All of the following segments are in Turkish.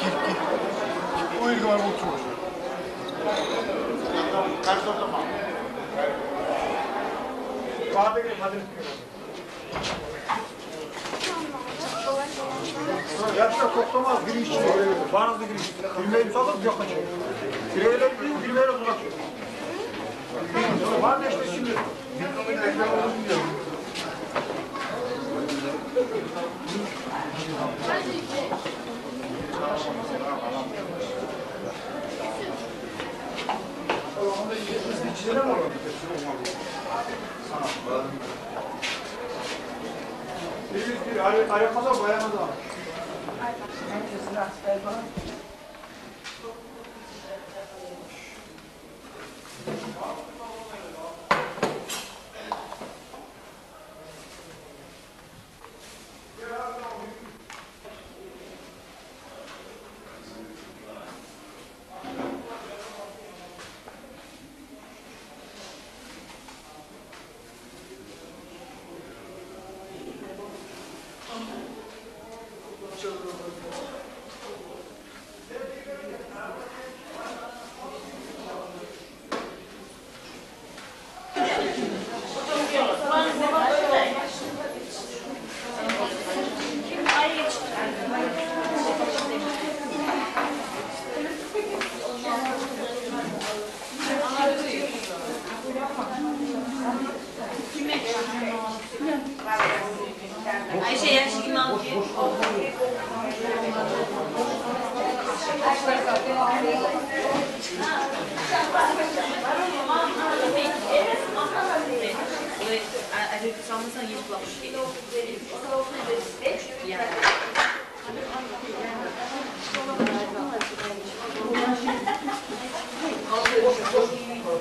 gel. O ilgi var otur. Yapacak toplamaz, biri içine giriyor. Bağınızda giriyor. Bilmeyi salıp yok açıyor. Bireyler değil, bilmeyle uzak açıyor. Var da işte şimdi. İçine mi olur? Bir arayamaz bayamaz ama. Ayşe yaşı imam ki. Ada sama-sama gitu lah. Ya.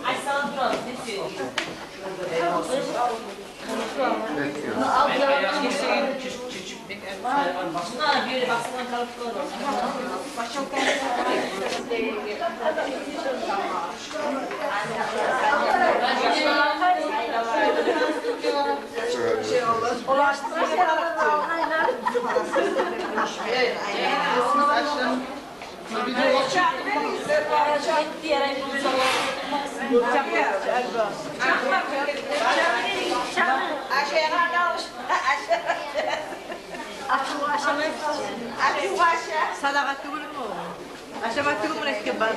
Ay sana duralım. Ne söylüyorsun? Baksana böyle baksana kalıp kalır. Başım صدقت بولمو عشبت بولمو ركبان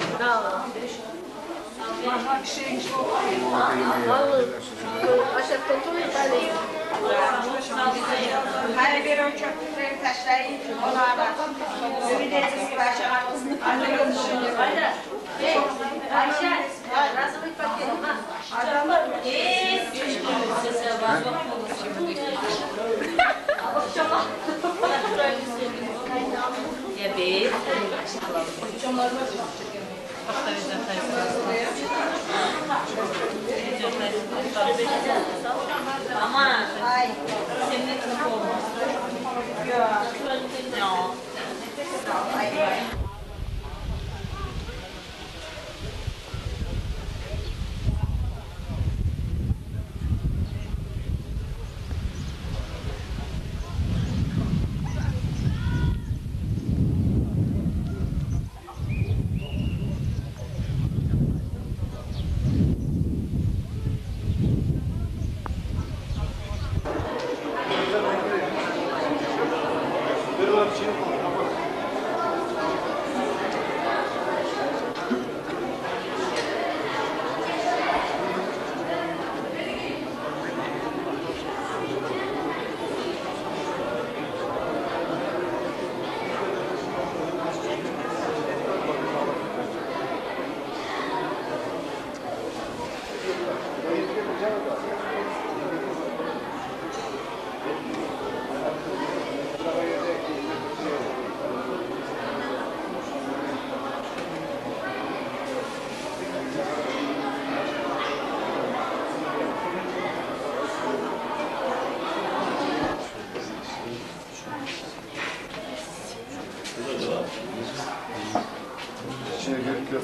Her bir ölçekleri taşlayın, ona bak. Zümrütesi başarısını anlıyorsunuz. Ayşe, nasıl bir paket var? Adamlar ya bir. Ama senin çok olmaz. Yok.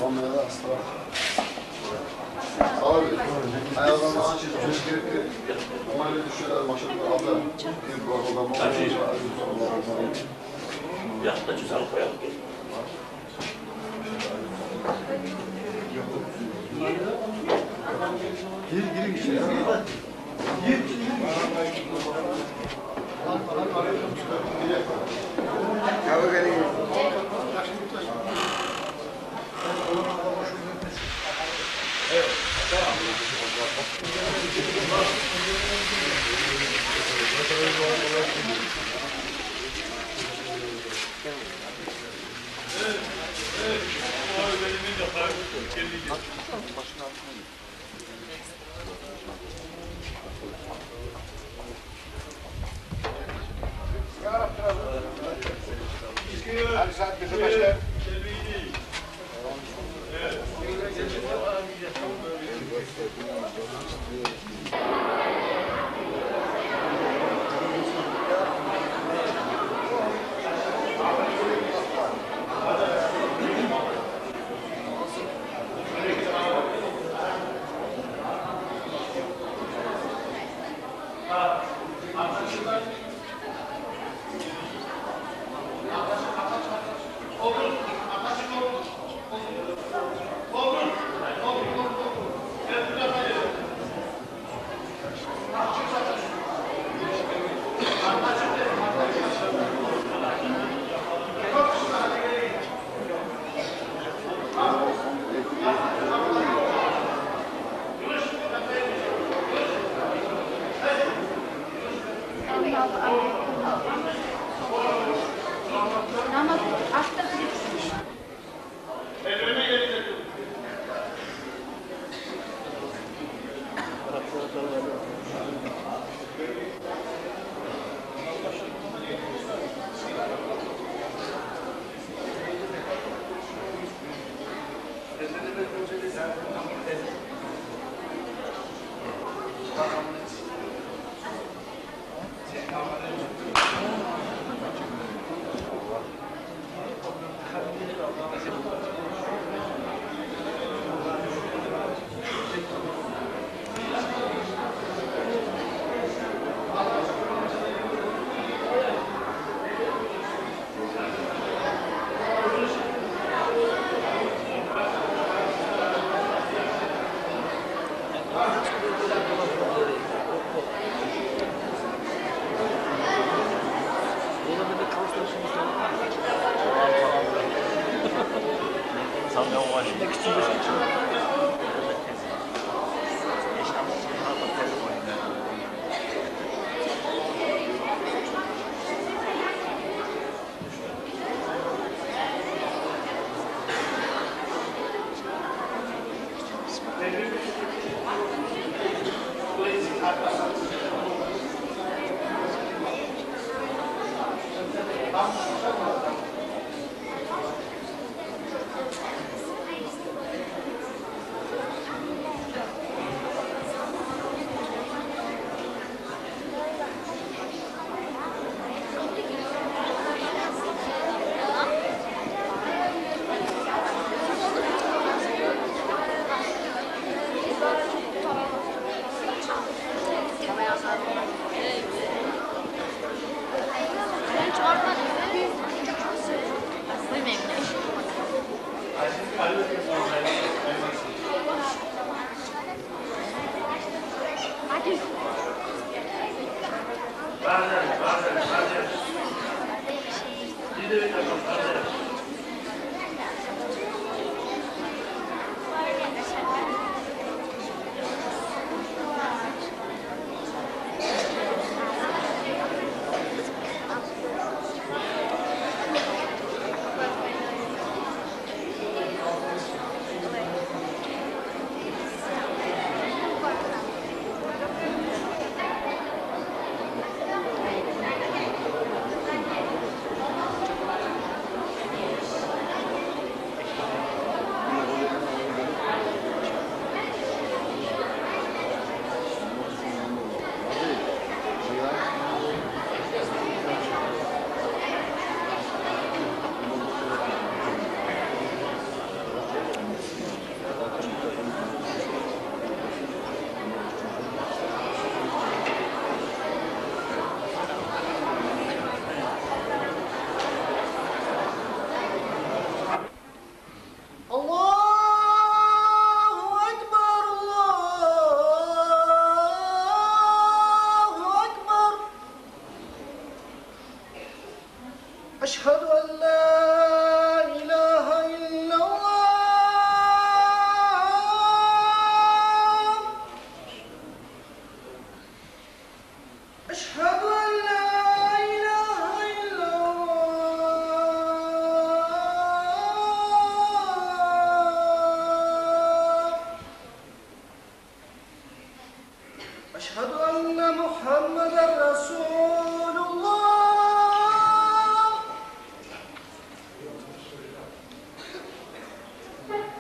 kamerada asla. Abi, ayağından açıyor, çocuk gerekli. Ama öyle düşüyorlar, maşallah abla. Bir programda olmuyor. Yaklaşık koyalım. Her saat bizi başlar.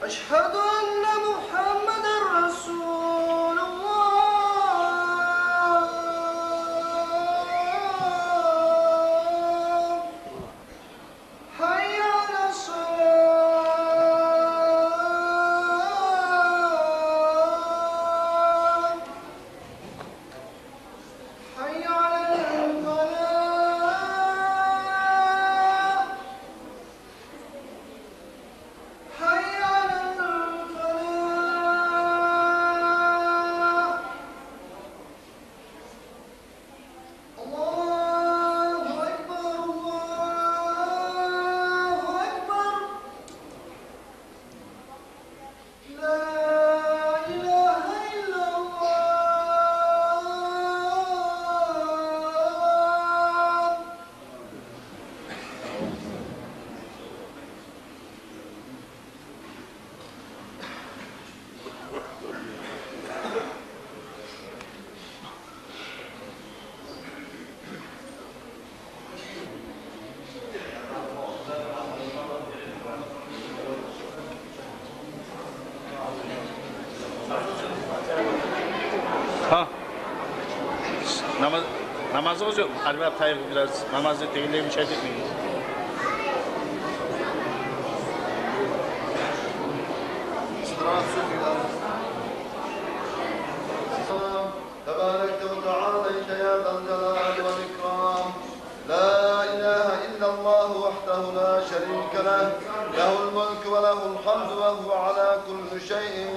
أشهد أن محمدا رسول الله حي على الصلاة حي على الفلاح حي على الفلاح الله أكبر الله أكبر لا إله إلا الله Ha. Namazımız yok. Harbi abi Tayyip biraz namazı tekilleyi müşahit etmeyin. تبارك وتعاليت يا ذا الجلال والإكرام لا إله إلا الله وحده لا شريك له له الملك وله الحمد وهو على كل شيء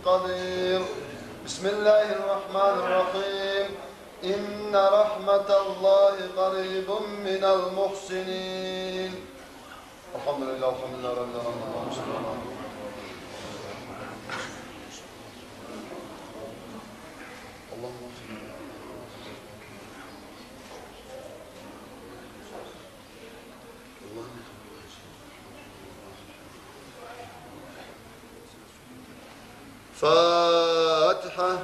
قدير بسم الله الرحمن الرحيم إن رحمة الله قريب من المحسنين الحمد لله والحمد لله رب العالمين اللهم فاتحة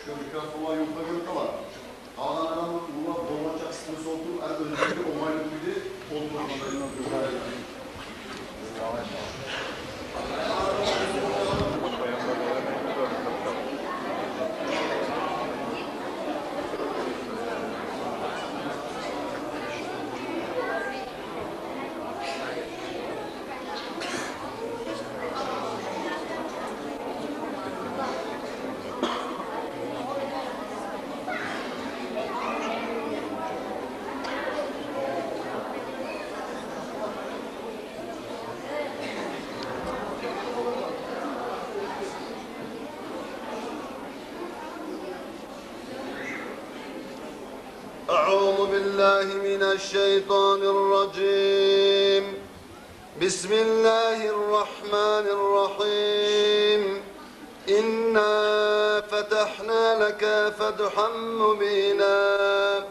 şu mikrofona yukarı var. Ağlananın buna dolacak sıkıntısı oldu. Özellikle olaylı gibi olduğunu أعوذ بالله من الشيطان الرجيم بسم الله الرحمن الرحيم إنا فتحنا لك فتحا مبينا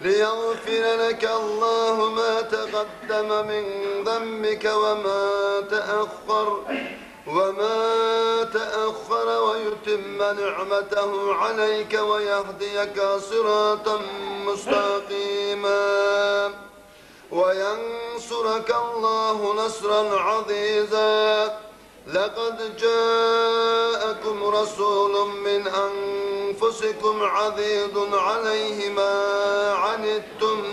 ليغفر لك الله ما تقدم من ذنبك وما تأخر ويتم نعمته عليك ويهديك صراطا مستقيما وينصرك الله نصرا عزيزا لقد جاءكم رسول من أنفسكم عزيز عليه ما عنتم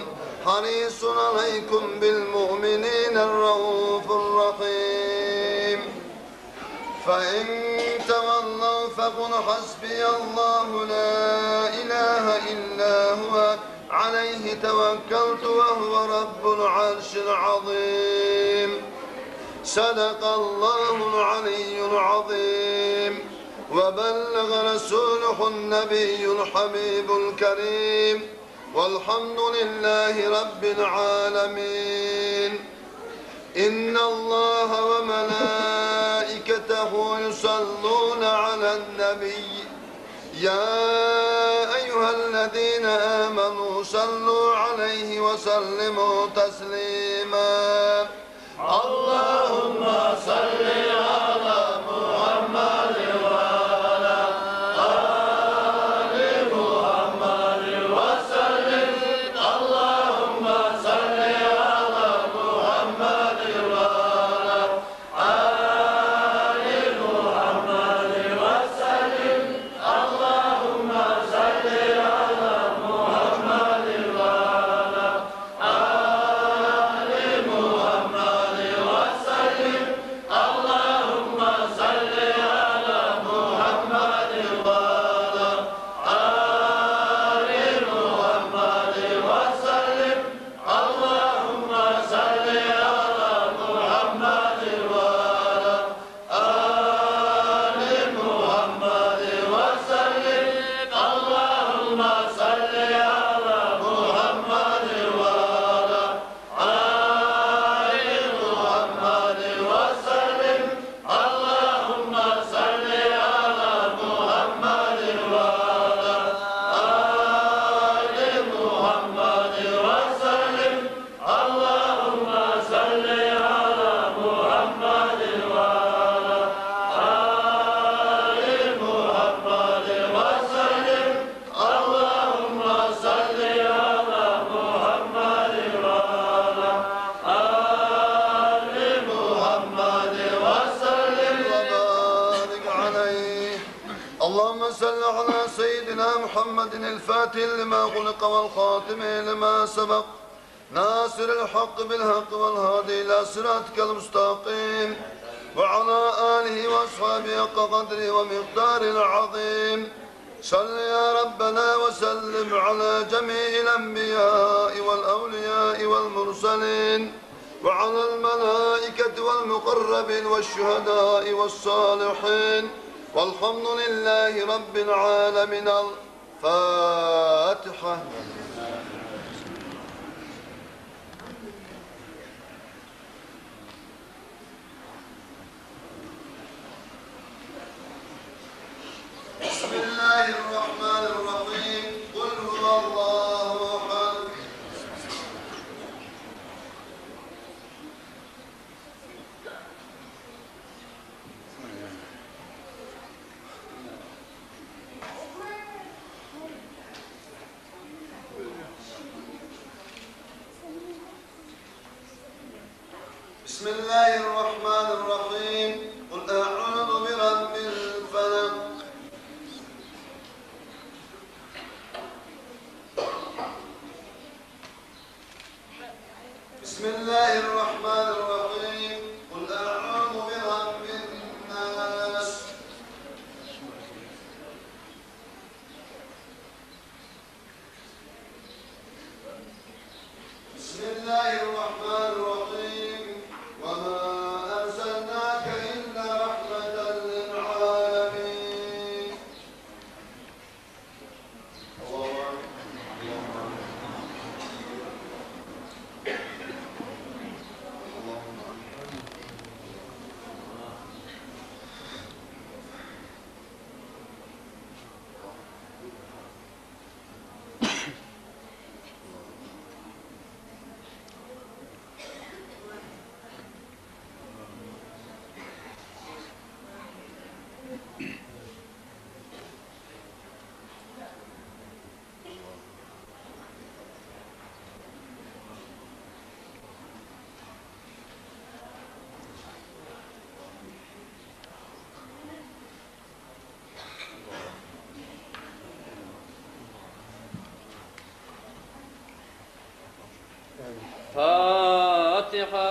حريص عليكم بالمؤمنين الرؤوف الرحيم فإن تولوا فقل حسبي الله لا إله إلا هو عليه توكلت وهو رب العرش العظيم صدق الله العلي العظيم وبلغ رسوله النبي الحبيب الكريم والحمد لله رب العالمين إن الله وملائكته يصلون على النبي يا أيها الذين آمنوا صلوا عليه وسلموا تسليما اللهم صل على سيدنا محمد الفاتح لما خلق والخاتم لما سبق ناصر الحق بالحق والهادي إلى صراطك المستقيم وعلى آله وأصحابه حق قدره ومقداره العظيم صل يا ربنا وسلم على جميع الأنبياء والأولياء والمرسلين وعلى الملائكة والمقربين والشهداء والصالحين والحمد لله رب العالمين. الفاتحة. بسم الله الرحمن الرحيم. قل هو الله أحد. بسم الله الرحمن الرحيم. قل أعوذ برب الفلق. بسم الله الرحمن الرحيم. قل أعوذ برب الناس. بسم الله الرحمن الرحيم. وما أرسلناك إلا رحمة للعالمين. الله أكبر. فاتحة.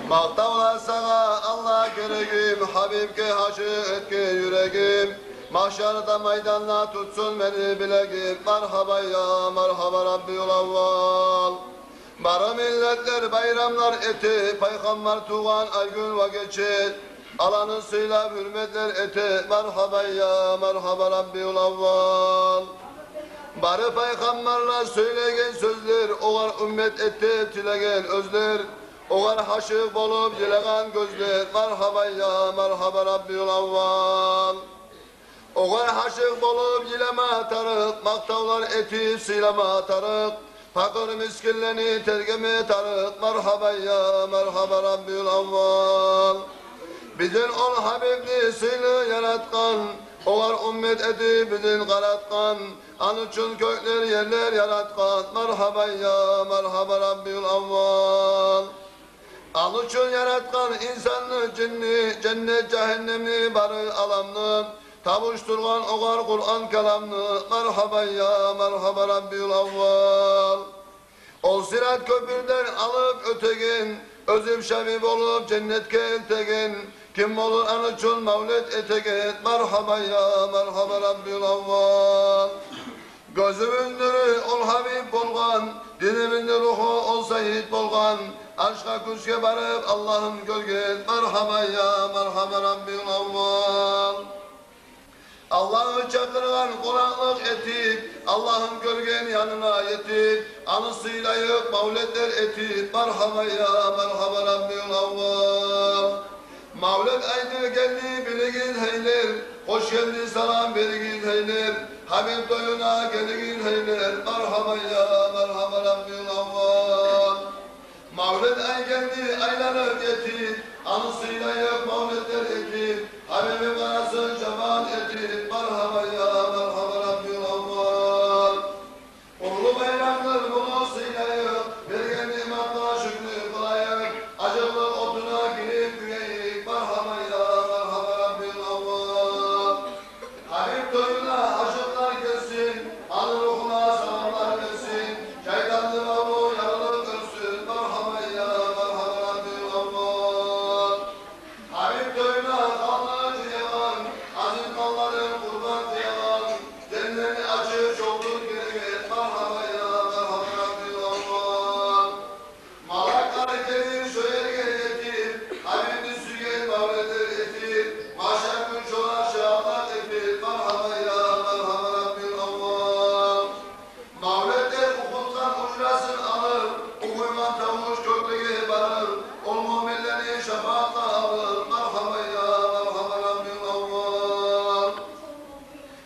Maqtavla sana Allah göregim, Habibke haşık etke yüreğim. Mahşarda meydanla tutsun beni bilegim. Merhaba ya merhaba Rabbiyul Avval. Barı milletler bayramlar eti, Peygamber tuğan ay gün ve geçit. Alanısıyla hürmetler eti, merhaba ya merhaba Rabbiyul Avval. Barı peygamberler söylegen sözler, oğar ümmet etti tilegen özler. Oğar haşık olup dileğen gözler, merhaba ya merhaba Rabbiyul Avval. Oğar haşık olup dileme tarık, maktavlar eti sileme tarık. Fakir miskinlerini tergeme tarık, merhaba ya merhaba Rabbiyul Avval. Bizin ol Habibni sıylı yaratkan, oğar ümmet eti bizin qaratkan. An üçün kökler yerler yaratkan, merhaba ya merhaba Rabbiyul Avval. An üçün yaratkan insanlı cinni, cennet cehennemli barı alamlı. Tavuşturgan oğar Kur'an kelamlı, merhaba ya merhaba Rabbiyul Avval. Ol sirat köprüden alıp ötegin, özüm şebib olup cennetke eltegin. Kim olur anıçul mevlid eteget, merhaba ya merhaba Rabbil avval. Gözümün nuru ol Habib bolgan, dilimin ruhu ol Seyyid bolgan. Aşka kuşke barıp Allah'ım gölget, merhaba ya merhaba Rabbil avval. Allah'ı çakırgan kulaklık etip, Allah'ım gölgen yanına yetip, anısıyla yık mevlidler etip, merhaba ya merhaba Rabbil avval. Mevlid aydır geldi bilgin heyler, hoş geldi salam bilgin heyler, Habib doyuna gelgin heyler, merhaba ya merhaba Rabbil avval. Mevlid ay geldi aylanıp yetip, anısıyla yık mevlidler etip, Habibim arası cemaat etip, merhaba ya merhaba Rabbil avval. Uğurlu bayramlar bulusıyla yık, vergen nimetla şükrü kılayık, acıklı otuna girip güyeyik, merhaba ya merhaba Rabbil avval. Habib doyuna aşıklar gelsin, anı ruhuna selamlar versin, şeytanlı mavru yarılıp ölsün, merhaba ya merhaba Rabbil avval. Habib doyuna kanlı kıyaman, aziz kanların kurban kıyaman, cennetin açık çoldur giremet, merhaba ya merhaba Rabbil avval. Malaklar gelir şöyle yetip, Habib'i sügen mavledir etip, maşer gün çoğar şahlar etip, merhaba ya merhaba Rabbil avval. Mavletler ufuktan ucrasın alır, ukuyman tavuş köklüğe varır, ol müminleri şefaatla alır, merhaba ya merhaba Rabbil avval.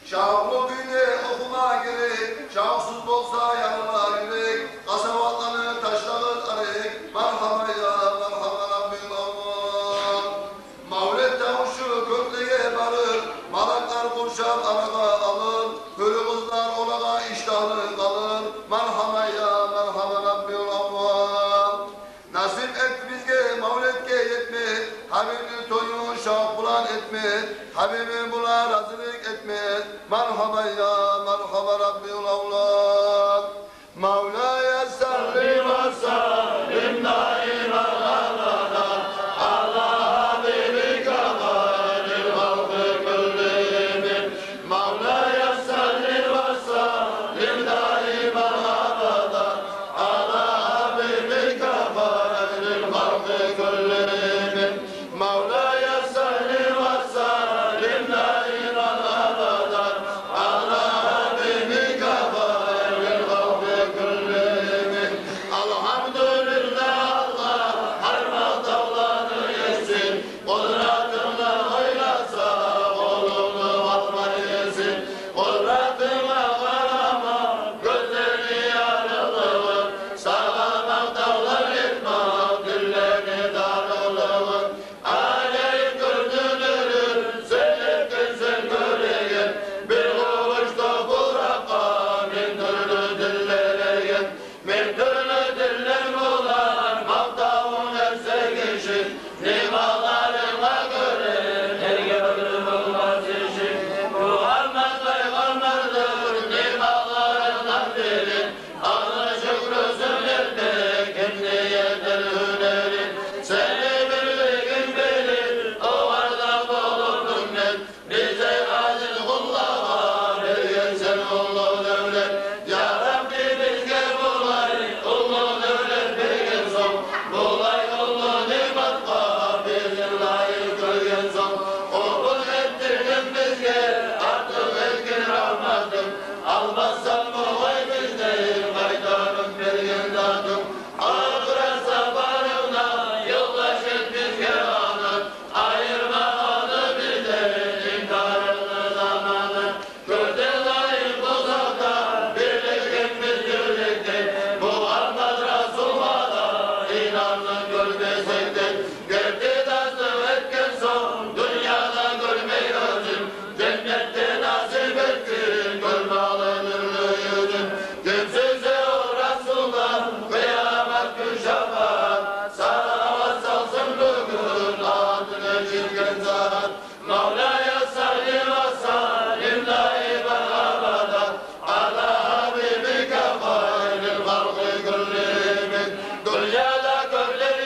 Şahlı güne okuma gerek, şahsız bolsa yanına yürek, kasavatlanı taşlanır arek, merhaba ya merhaba Rabbil avval. Mavlet tavuşu köklüğe varır, malaklar kurşan arada alır, hürü kızlar olağa iştahlı kalır, merhaba ya merhaba Rabbil avval. Nasip et bizge mavletke yetmek, Habib'i toyunu şah bulan etmek, Habib'i buna razılık etmek, merhaba ya merhaba Rabbil avval. Mevla'ya salli ve sallim daimen abadan, ala habibike hayril halkı küllihim. Mevla'ya salli ve sallim daimen abadan, ala habibike hayril halkı küllihim. Mevla'ya salli ve sallim daimen abadan, ala habibike hayril halkı küllihim. Elhamdülillah Allah harma tavlanı yesin, kudretine oylasa oğlunu atma yesin. Kudretine varama gözlerini yarılır, sağlamak dağlar yıkmak dilleri darılır. Aleyh gördünür söyleyip sen göreyim, bir kuvuş toprakla min türlü dillere gel. Min türlü diller bulan maktavun erse geçin, nimalarına göre her gönlüm olmaz işin. Muhammed peygamberdir nimalarından biri, anı şükrü söylerdi kendi yeter hünerin. Seni bildiğin bilir, o varda bulundun ben, bize aziz kullama vergen sen ullu devlet. Ya Rabbi bizge bulay, ullu devlet bilgen son, bulay ullu nimetka bizim layık görgen son. Oğul ettirdin bizge artık etkin rahmetim, almazsan bu vay bizdeyim kaytarım bilgen tadım. Ahire safarına yoldaş et bizge anı, ayırma anı bizden inkarını zamanı. Gözde layık uzakta birleşkimiz birlikte, Muhammed Resulullah'a inanın görmesekten. Gerdi tasdik etken son dünyada görmeyi özüm, cennette nasip ettin görme alınır yüzün. Kimsizse o Resulullah kıyamet gün şefaat, salavat salsın bugün adını çirkin zat. Mevla'ya salli ve sallim daimen abadan, ala habibike hayril halkı küllihim. Dünyada kökleri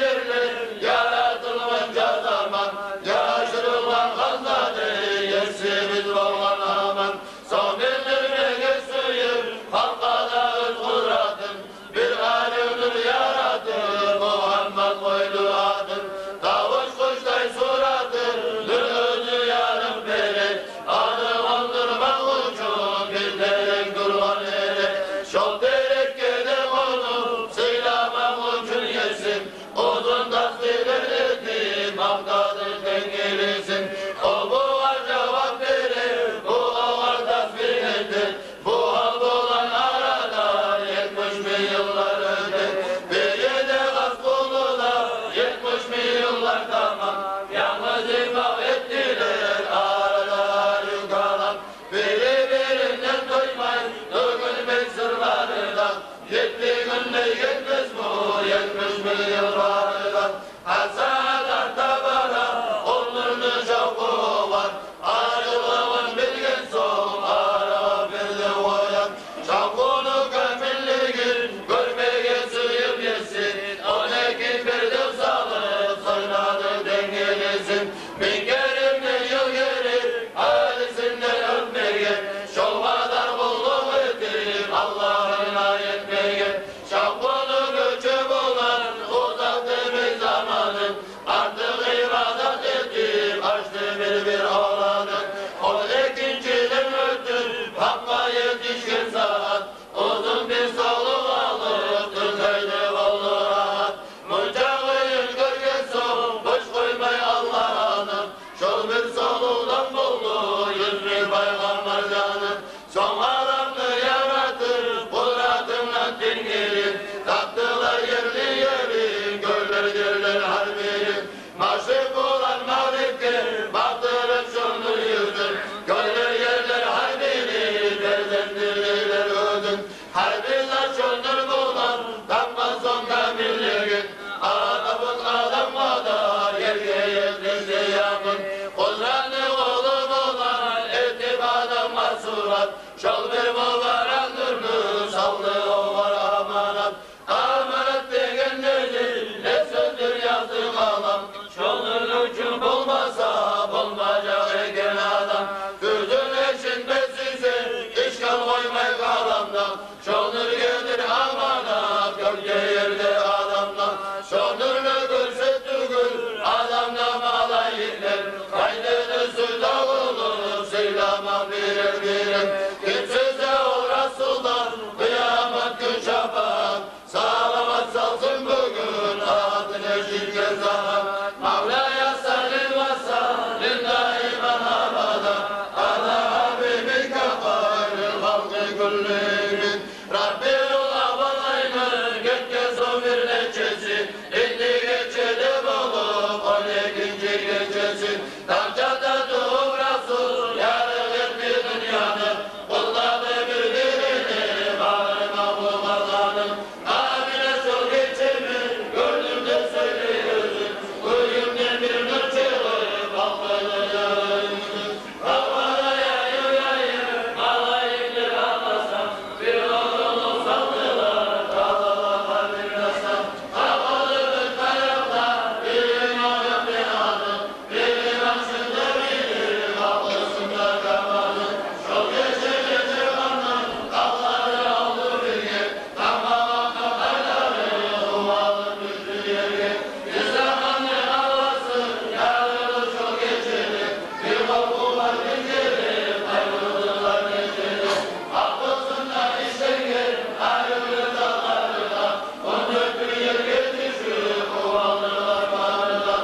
Aşık olan mağribke baktırıp şunu yüzün. Gönül yerler harbini derdendirirler ödün. Harbiler şundur bulan damla sonda birliğin. Adamın adamla da yerge yetişti yakın. Kudranı oğlum olan etip adamla surat. Şol bir mübarek nurlu sallı o var amanat. Amanat degen dedi ne sözdür yazdık alam. Şol nurlu kim bulmasa bulmayacak egen adam. Gözün eşinde size işgal koymay kalamdan. Şol nur gelir amanat gölge yerde adamdan. Şol nurlu görse tügül adamdan malayikler. Kaydını suyda olur sıylamam birer birer. Kimseze ol Resul'dan kıyamet gün şafak. Salavat salsın bugün adını şirket zaman. Mevla'ya salin ve salin daiman abada. Ala Habibi kafaril halkı küllümin. Rabbim ula balayını gökte son bir leçesi. İndi geçelim olup 12. gecesi. Darcada doğum Resul yarı verdi dünyanı. Kulladı birbirini bağrıma bu kazanım. Amine sol geçimi gördüm de söylüyorsun. Kuyumda bir nur çıkıp aklıyorum. Havada yayı yayı malayıklı kalmasam. Bir oğlunu saldılar dağlara bir nasam. Havalı bir kayaklar bir imam bir adım. Bir başında biri aklısında kamadım. Çok geçe geçe kanım dağları aldı bir yer. Tamam katarları umalı bütün yerge. İzlemanlı havası yarılı çok geçeli. Bir korku var geceli ayrıldılar geceli. Aklısında işenge ayrıldı dağlarına. 14 bir yerge düşüp uvaldılar bağrına.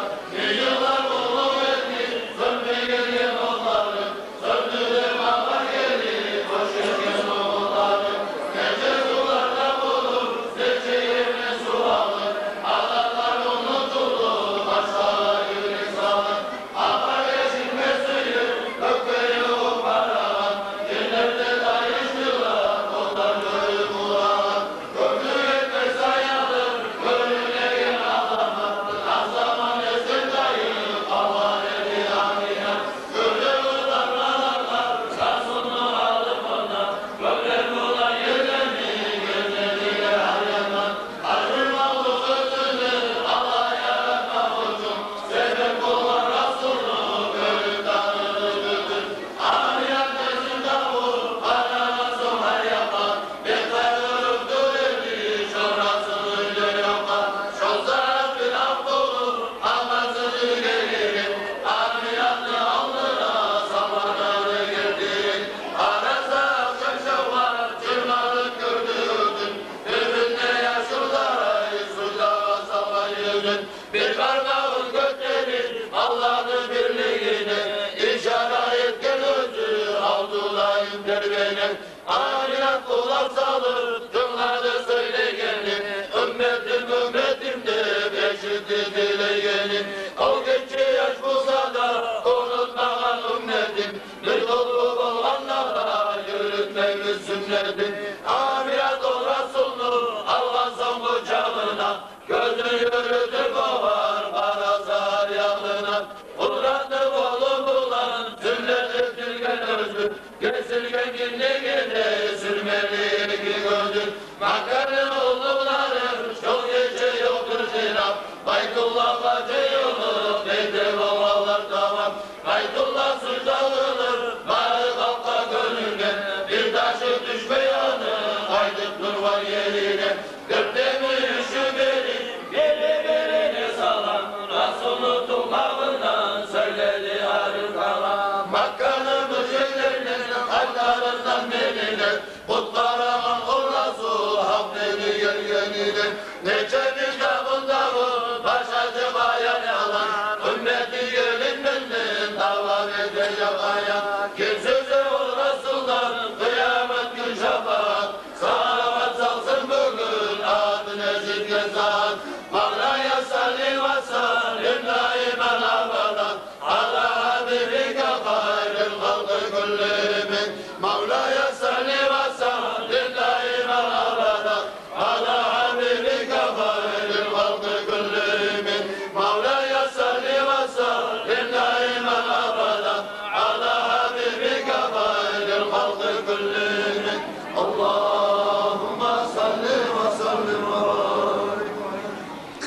Yıllar buldum etmiş sönmeyen onları. Söndürüm hava gelip koşurken oğulları. Gece sularda bulur seçeğime su alır. Adamlar unutulur başlara yürek salır. Akar geçirme suyu gökleri koparalar. Yerlerde dayıştılar onlar görüp uğralar. Gördü yetmez sayalım görünen adama. Az zaman esin dayı Allah eli amina. Gördü utanmalarlar Resul'unu alıp ondan. Gökler bulan yerlerini gözleriyle arayan. Acım oldu sözünü Allah yaratmak için. Sebep olan Resul'u görüp tanıdı bütün. Ameliyat gözünde bu arama sohar yapar. Bir kaygırıp dönemiş o Resul'ü yapar. Şol zarar bir af olur almasını gelirim. Ameliyatlı alnına sallananı getirin. Arasa akşam şavvar çırmalık gördüğün. Birbirine yaşlılara suyla sallayın. Bir parmağın gösterir Allah'ın birliğine. İşaret gel özü aldılayım derbene. Ahiret kulak salır cümlede söyleyenin. Ümmetim ümmetim de beşikti dileyenin. O geçi yaş bulsa da unutmayan ümmetim. Bir topluluk olanlara yürütmemiz sünnetim. Ahiret ol Resul'u almazsan kucağına. Gözün yürütür boğar karasar yanına. Kudratlı bolu bulan sünnet ettirgen özür. Kesilgen ginde gide sürmeli ki gözür. Makkarın oğulları çok gece yoktur zinap. Baytullah bacı yolu neydi babalar tamam. Baytullah suçlanılır bari kalka gönlüne. Bir taşı düşme yanı kaydık dur var yerine. Dört demir şu biri birini salan. Resulü tuğmağından söyledi arı kalan. Makkanın müşriklerinin kalplarından birine. Kutlara ol Resul hak dedi yenine. Nece bir davında bu başacı bayan yalan. Ümmeti gelin benden davam edecek ayan. Kimsüze ol Resul'dan kıyamet gün şafak. Salavat salsın bugün adını zikre zat. Mevla'ya salli ve sallim daima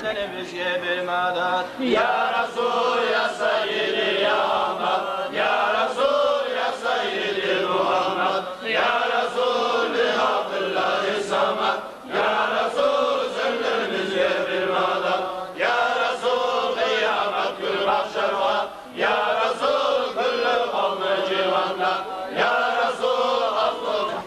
bizden bizge bir medet. Ya Resul ya Seyyidi ya Ahmet. Ya Resul ya Seyyidi Muhammed. Ya Resul bi Abdillahi Samet. Ya Resul senden bizge bir medet. Ya Resul kıyamet gül mahşer var. Ya Resul güllü kavmi civanda. Ya Resul affı.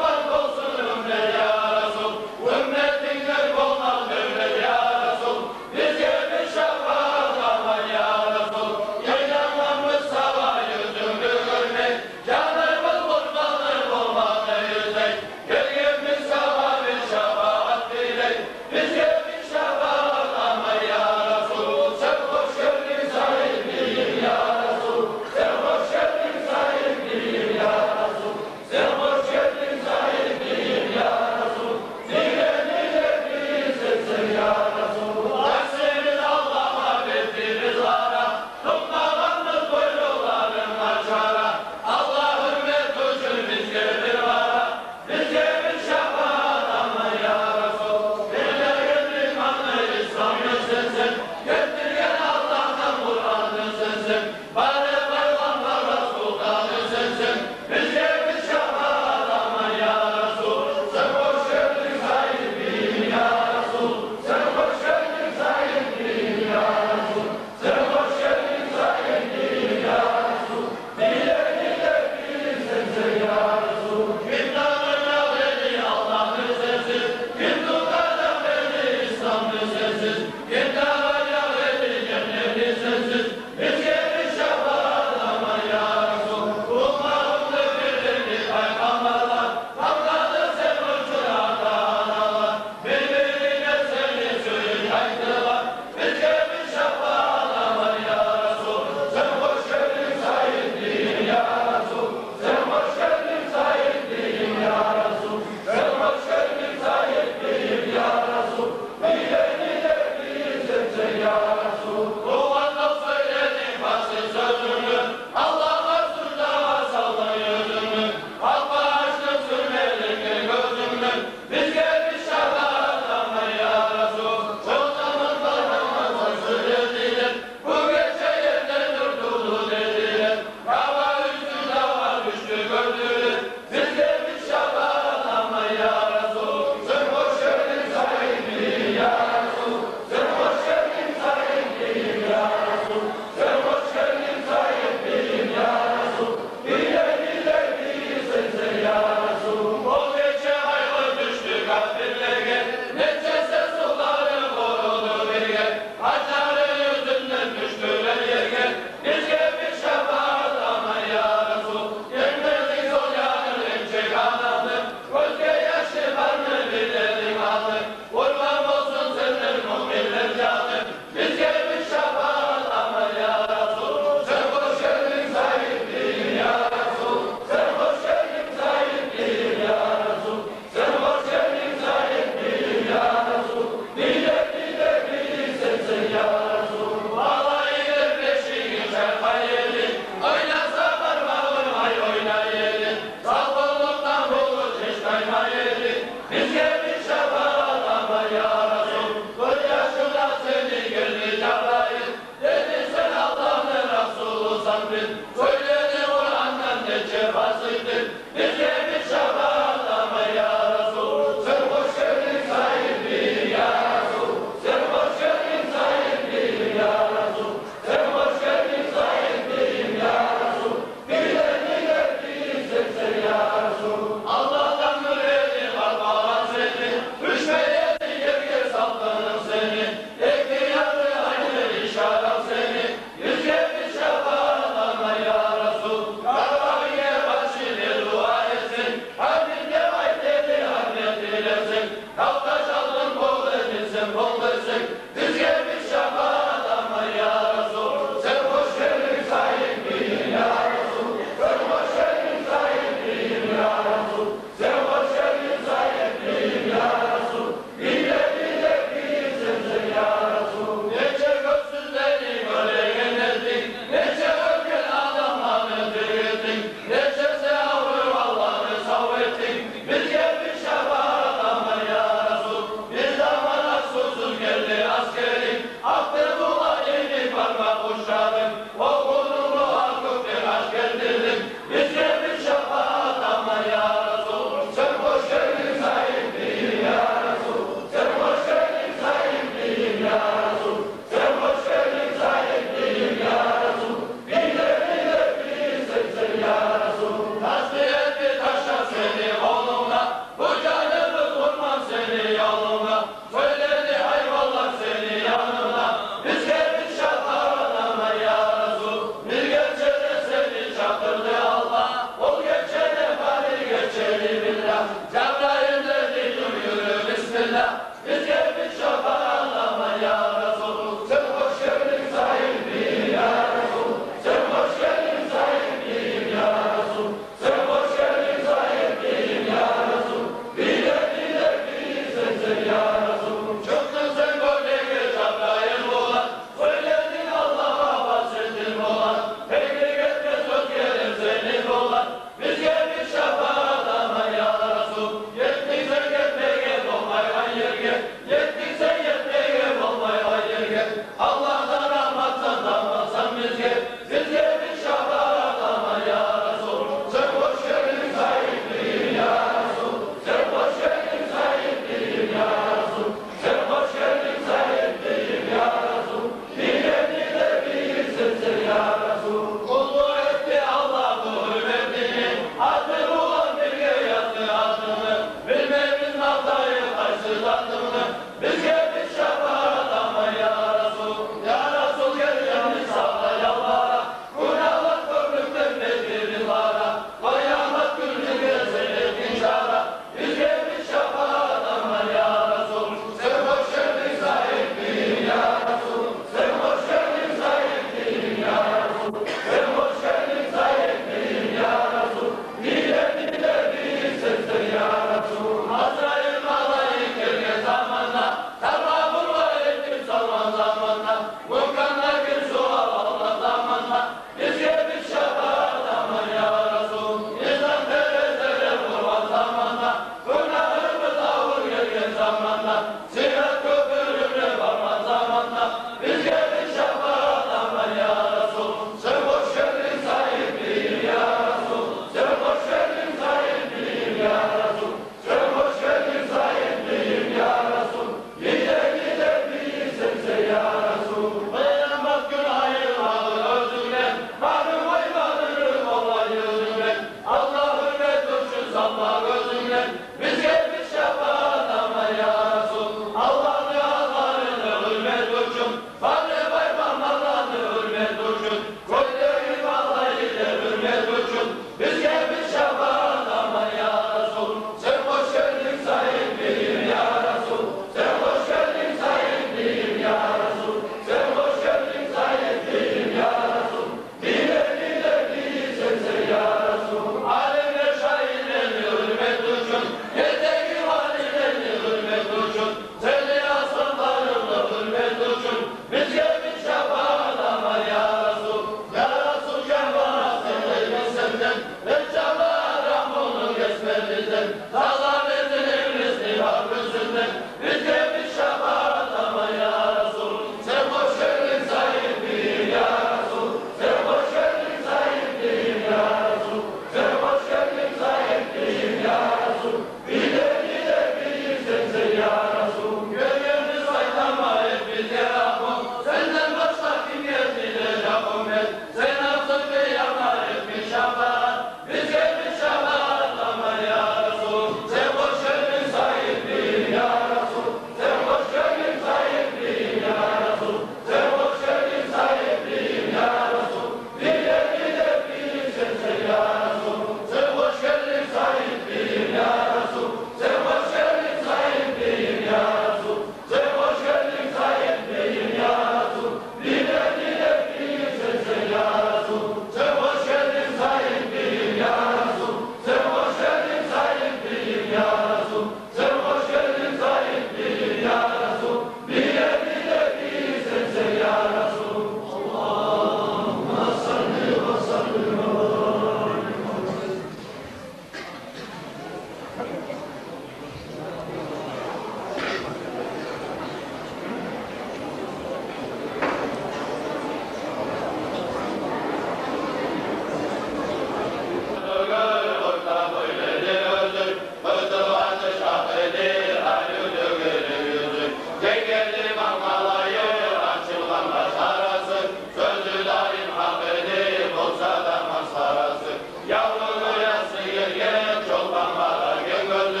Yavrunu yası yergen, çolpanlara gen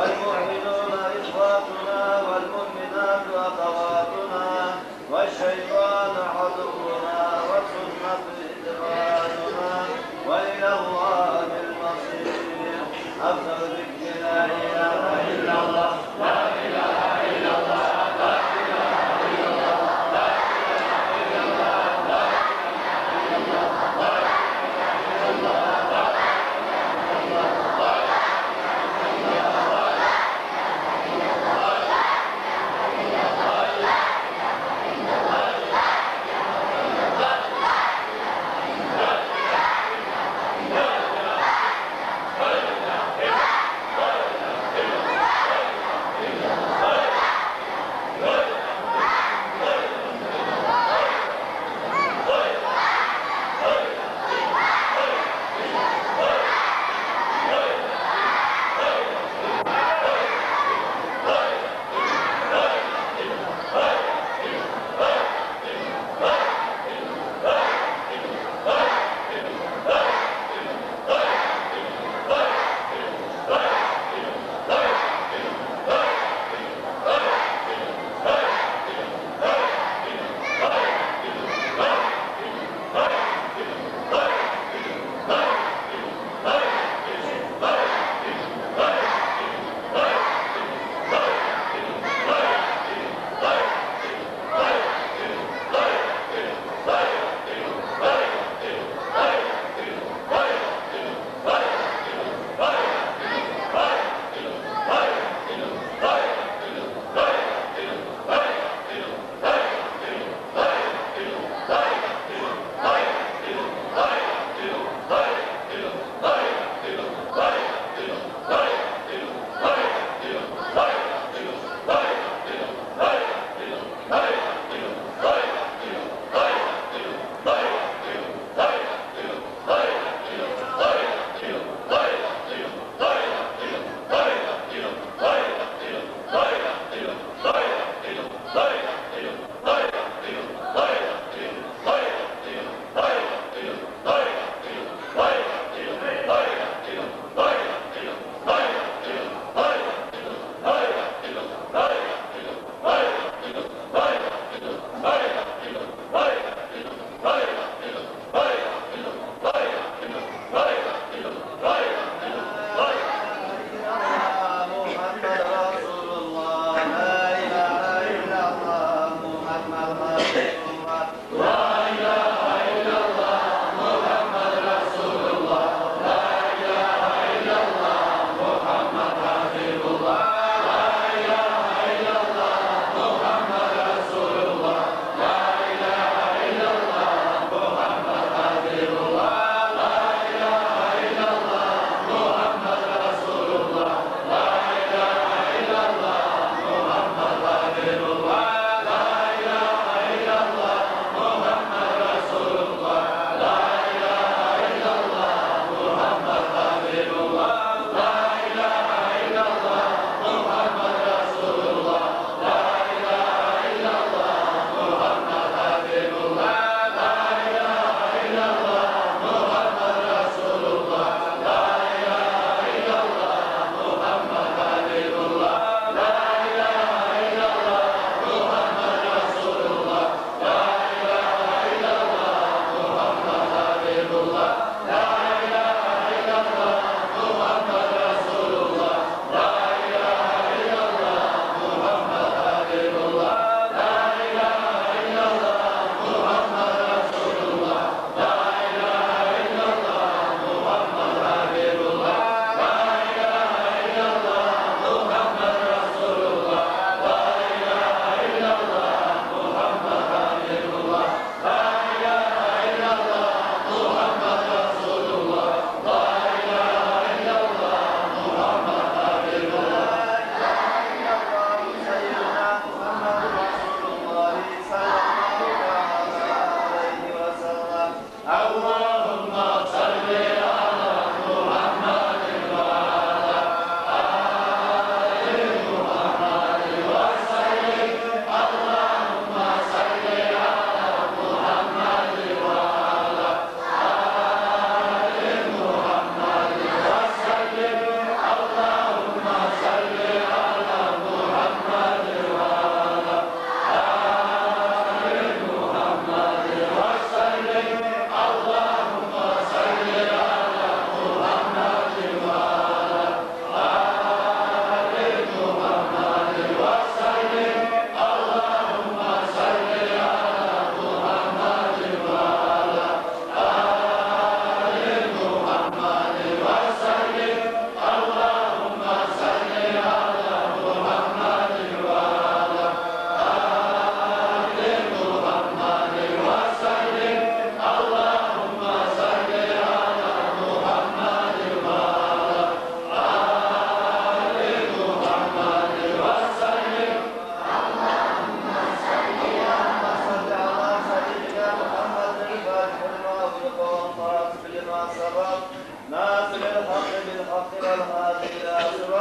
والمؤمنون إخواتنا والمؤمنات أخواتنا والشيطان عدونا والسنة إدخالنا وإلى الله المصير أفضل ذكر لا إله إلا الله لا إله إلا الله لا إله إلا الله لا إله إلا الله لا إله إلا الله لا إله إلا الله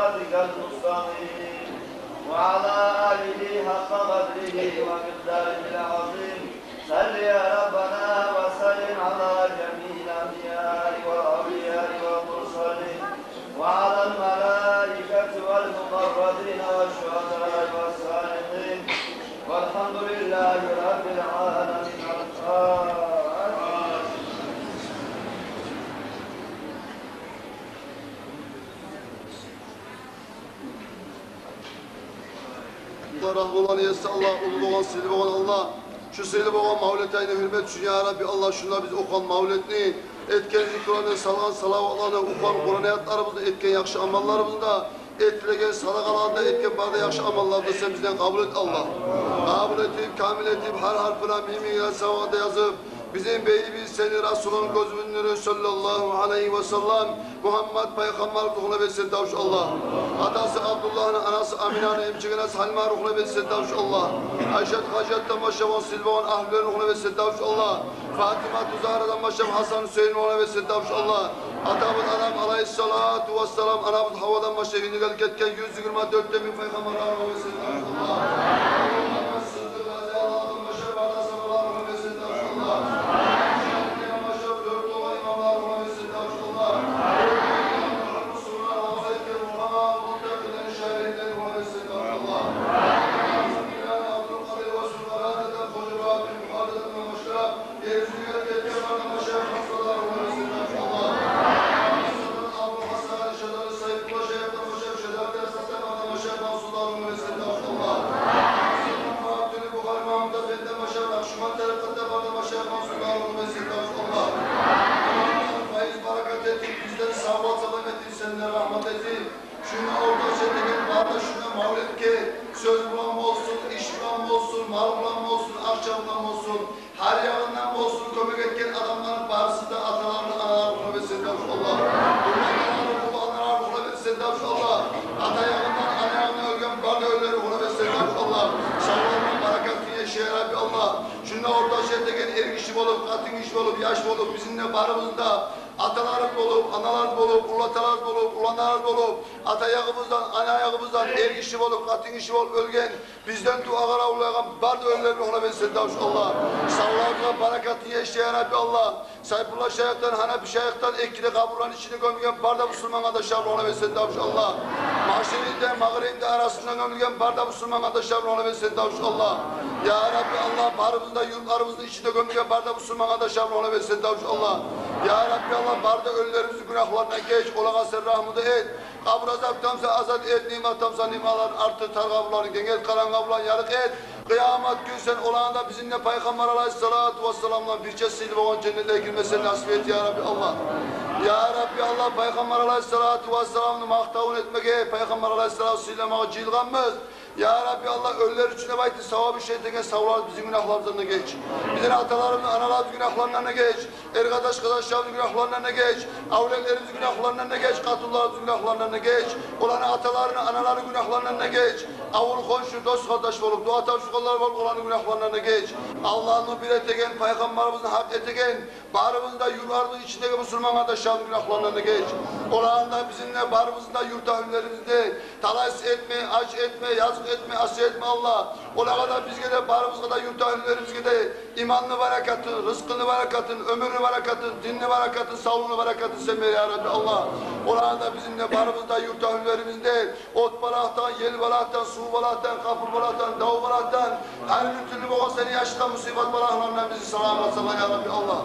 صراطك المستقيم وعلى آله حق قدره ومقداره العظيم صل يا ربنا وسلم على جميع الأنبياء والأولياء والمرسلين وعلى الملائكة والمقربين والشهداء والصالحين والحمد لله رب العالمين. Allah rahmet olan yetse Allah, ulu olan, silip olan Allah. Şu silip olan mavletayına hürmet şu ya Rabbi Allah şunlar biz okan mavletini etken Kur'an'ı salgan salavatlarını okan Kur'an hayatlarımızda etken yakşı amallarımızda ettiregen sadakalarda etken bazı yakşı amallarda sen bizden kabul et Allah. Kabul etip, kamil etip, her harfına mimiyle savada yazıp bizim beyimiz seni Resul'un gözünün nuru sallallahu aleyhi ve sellem Muhammed Peygamber ruhuna versin davş Allah. Atası Abdullah'ın anası Amine'nin emçigine Salma ruhuna versin davş Allah. Ayşet Hacet'ten başlayan Silvan Ahli'nin ruhuna versin davş Allah. Fatıma Tuzahira'dan başlayan Hasan Hüseyin ruhuna versin davş Allah. Atamın anam aleyhissalatu vesselam anamın havadan başlayan Günlük Ketken 124'te bin Peygamber ruhuna versin davş Allah. Şuna orada söylediğin varda şuna mağlup ki söz bulan olsun, iş bulan olsun, mal bulan olsun, akçe bulan olsun, her yanından olsun kömek etken adamların bağırsında atalarını analar ruhuna versin davş Allah. Bunların babaları ruhuna versin davş Allah. Ata yanından ana yanına ölgen bağlı ölüleri ruhuna versin davş Allah. Sağlarının barakatını yaşaya Rabbi Allah. Şuna orada söylediğin erkişim olup, kadın işi olup, yaş olup bizimle bağrımızda atalar olup, analar olup, ulatalar olup, ulanlar olup, ata ayağımızdan, ana ayağımızdan er işi olup, katın işi olup ölgen, bizden dualara ulayan barda ölülerini ona versin davş Allah. Sağlarına barakatını yaşayan Rabbi Allah. Sayfullah Şeyh'ten, Hanefi Şeyh'ten ekili kaburların içine gömülgen barda Müslüman adaşlarını ona versin davş Allah. Mahşerinde, mağribinde arasından gömülgen barda Müslüman adaşlarını ona versin davş Allah. Ya Rabbi Allah, barımızda, yurtlarımızın içinde gömülgen barda Müslüman adaşlarını ona versin davş Allah. Ya Rabbi Allah, barda ölülerimizin günahlarına geç, olağa sen rahmını et. Kabr azaptamsa azat et, nimettamsa nimaların artır, targablarını gengel, karan kablan yarık et. Kıyamet gün sen olağında bizimle Peygamber aleyhissalatu vesselam'la bir kez silip olan cennete girmesini nasip et ya Rabbi Allah. Ya Rabbi Allah, Peygamber aleyhissalatu vesselam'ı mahtavun etmeye, Peygamber aleyhissalatu vesselam'a cilganmız. Ya Rabbi Allah, ölüler içine bayti savabı şeytene savlar bizim günahlarından geç. Bizim atalarımızın, analarımızın günahlarından geç. Kardeşlerimizin günahlarından geç. Avlenlerimizin günahlarından geç. Katullarımızın günahlarından geç. Olan atalarının, anaların günahlarından geç. Avul komşu, dost kardeş olup, dua tavşukallar olup olan günahlarından geç. Allah'ın bir etegen, Peygamberimizin hak etegen, bağrımızda, yurlarımızın içindeki Müslüman kardeşlerimizin günahlarından geç. Olan da bizimle bağrımızda, yurt ahüllerimizde talas etme, aç etme, yazık etme, asya etme Allah. Ola kadar biz gede bağrımızda, yurt ahüllerimiz gede imanlı berekatın, rızkını berekatın, ömrünü berekatın, dinli berekatın, sağlığını berekatın sen ver ya Rabbi Allah. Ola da bizimle bağrımızda, yurt ahüllerimizde ot balaktan, yel balaktan, su balaktan, kapır balaktan, dav balaktan, her bir türlü boğa seni yaştan musibet balaklarından bizi selamet sana ya Rabbi Allah.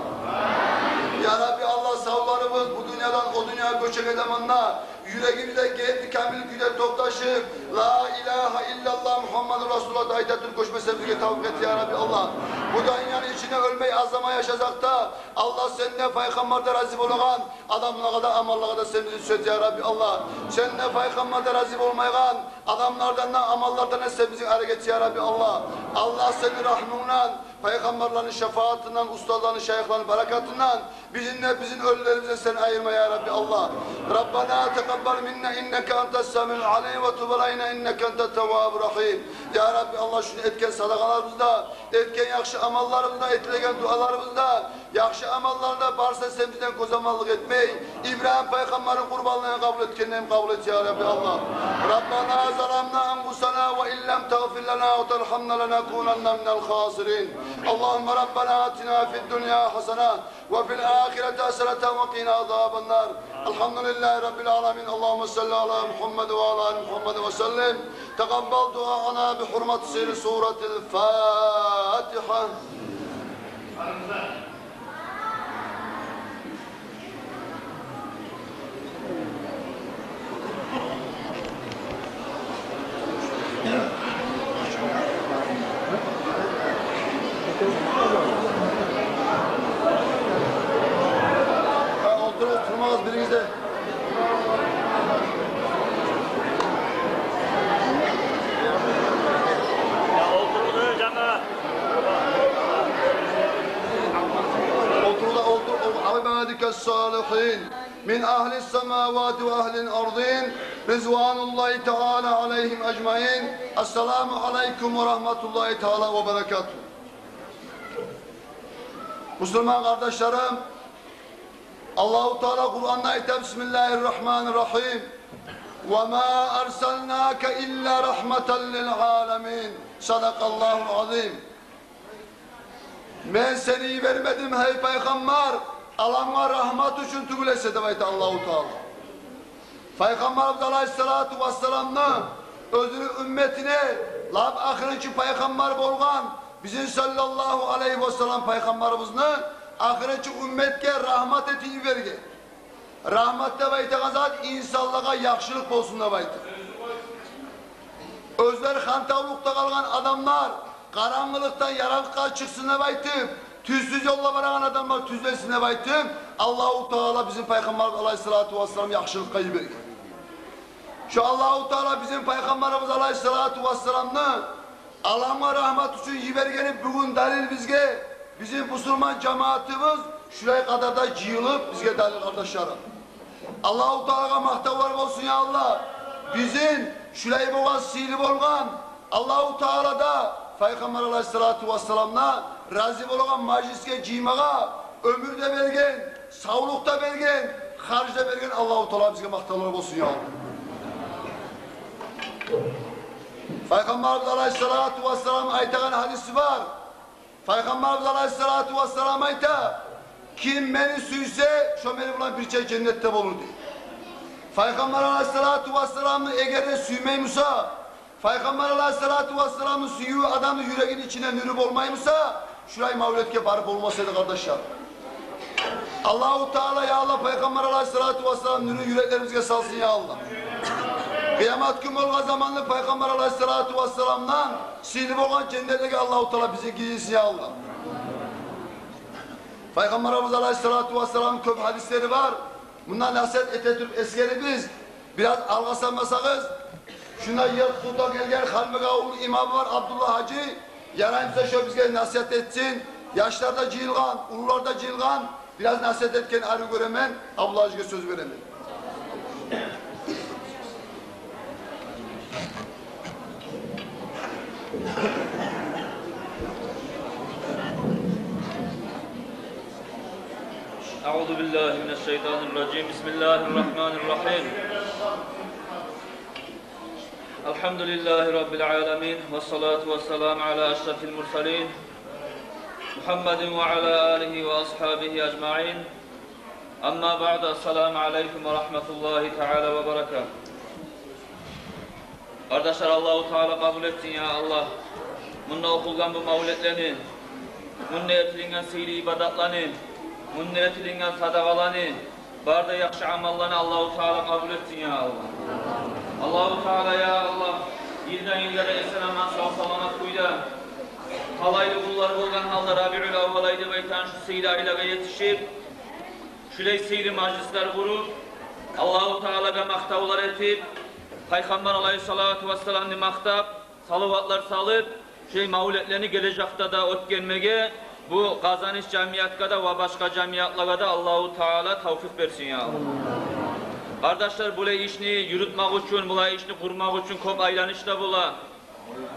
Ya Rabbi Allah, savlarımız bu dünyadan o dünyaya göçek edemanla yüreğimizde gayet kamil güzel toptaşıp La ilahe illallah Muhammedur Resulullah dahidatını koşmesemize tavuk et ya Rabbi Allah. Bu dünyanın içine ölmeyi azama yaşayacak da Allah seninle Peygamber'de razı olan adamlara da amallara da sen bizi söz ya Rabbi Allah. Seninle Peygamber'de razı olmayan adamlardan da amallardan da sen bizi hareket ya Rabbi Allah. Allah senin rahmından peygamberlerin şefaatinden, ustaların, şeyhlerin bereketinden bizimle bizim ölülerimize sen ayırma ya Rabbi Allah. Rabbana teqabbal minna inneke entes semi'ul alim ve tub aleyna inneke entet tevvabur rahim. Ya Rabbi Allah şunu etken sadakalarımızda, etken yakşı amallarımızda, etken dualarımızda, yakşı amallarında varsa sen bizden kozamallık etmeyi, İbrahim peygamberin kurbanlığını kabul etkenlerini kabul et ya Rabbi Allah. Rabbana zalamna enfusana ve illem tağfir lana ve terhamna lenekunanna minel khasirin. Allahümme Rabbana atina fid dünya hasana ve fil ahireti haseneten ve qina azaben nar. Elhamdülillahi Rabbil alemin. Allahümme salli ala Muhammed ve ala Muhammed ve sellem. Teqabbal duaana bi hurmati siri suretil Fatiha. Oturmaz birinizde. Oturdu canına. Otur. İbadikes salihin min ahlis semavati ve ahlil ardin rizvanullahi teala aleyhim ecmain. Esselamu aleyküm ve rahmetullahi teala ve berekatuhu. Müslüman kardeşlerim, Allah-u Teala Kur'an'da ayette Bismillahirrahmanirrahim. وَمَا أَرْسَلْنَاكَ إِلَّا رَحْمَةً لِلْعَالَمِينَ Sadakallahu azim. Ben seni vermedim hey peygamber, Allah'a rahmet için tübülese demekti Allah-u Teala. Peygamberimiz Aleyhisselatu Vesselam'la özünü ümmetine lab ahirinci peygamber bolgan bizim sallallahu aleyhi ve sellem peygamberimizin ahiretçi ümmetke rahmet eti verge. Rahmette bayte kazat insanlığa yakşılık olsun da bayte. Özler hantavlukta kalgan adamlar karanlıktan yaranlıkta çıksın da bayte. Tüzsüz yolla varan adamlar tüzlesin da bayte. Allah-u Teala bizim Peygamberimiz Aleyhisselatü Vesselam yakşılıkta verge. Şu Allah-u Teala bizim Peygamberimiz Aleyhisselatü Vesselam'ı Allah'a rahmet için yivergeni bugün dalil bizge. Bizim Müslüman cemaatimiz şuraya kadar da cıyılıp bizge dalil kardeşlerim. Allah-u Teala'ya mahtavar olsun ya Allah. Bizim şurayı boğaz silip olgan Allah-u Teala'da Peygamber Aleyhisselatü Vesselam'la razı olan mecliske cimaya ömürde vergen, sağlıkta vergen, harcda vergen Allah-u Teala bizge mahtavar olsun ya Allah. Peygamber Aleyhisselatü Vesselam aytağın hadisi var. Peygamberimiz Aleyhisselatü Vesselam ayta kim beni suyse şu beni bulan bir çay cennette olur diye. Peygamber Aleyhisselatü Vesselam'ı eğer de süymeymişse Peygamber Aleyhisselatü Vesselam'ın suyu adamın yüreğin içine nürüp olmaymışsa şurayı mavletke varıp olmasaydı kardeşler. Allah-u Teala ya Allah Peygamber Aleyhisselatü Vesselam nürü yüreklerimize salsın ya Allah. Kıyamet günü olma zamanlı Peygamber Aleyhisselatü Vesselam'dan silip olan cennetteki Allah-u Teala bize giysin ya Allah. Peygamberimiz Aleyhisselatü Vesselam'ın köp hadisleri var. Bundan nasihat etetürk eskeri biz biraz algasanmasanız şuna yer tuta gelgen Halmega oğlu imamı var Abdullah Hacı yanayımıza şöyle bizge nasihat etsin. Yaşlarda cihilgan, ulularda cihilgan biraz nasihat etken arı göremen Abdullah Hacı'ya söz veremem. Euzu billahi mineşşeytanirracim. Bismillahirrahmanirrahim. Elhamdülillahi rabbil alamin ve salatu vesselam ala eşrefil murselin Muhammedin ve ala alihi ve ashabihi ecmaîn. Amma ba'du. Esselamu aleyküm ve rahmetullahi teala ve berekatuhu. Kardeşler Allah-u Teala kabul etsin ya Allah. Bununla okulgan bu mavletlerini, bununla etilingen seyri ibadatlarını, bununla etilingen sadakalarını, barda yakşı amallarını Allah-u Teala kabul etsin ya Allah. Allah-u Teala ya Allah, ilden illere esen-aman sağ-salamat kuyda, halaylı kulları olgan halda Rabi'ül avvalaydı beytan şu seyri ailege yetişip, şüley seyri majlisler kurup, Allah-u Teala'ga maktavlar etip, Peygamber Aleyhisselatü Vesselam'ı maktap, salavatlar salıp, mavletlerini gelecekte da ötkenmege bu kazanış cemiyatka da ve başka cemiyatlara da Allahu Teala tevfik versin ya Allah. Kardeşler bu işini yürütmek için, bu işini kurmak için çok aylanışta bula.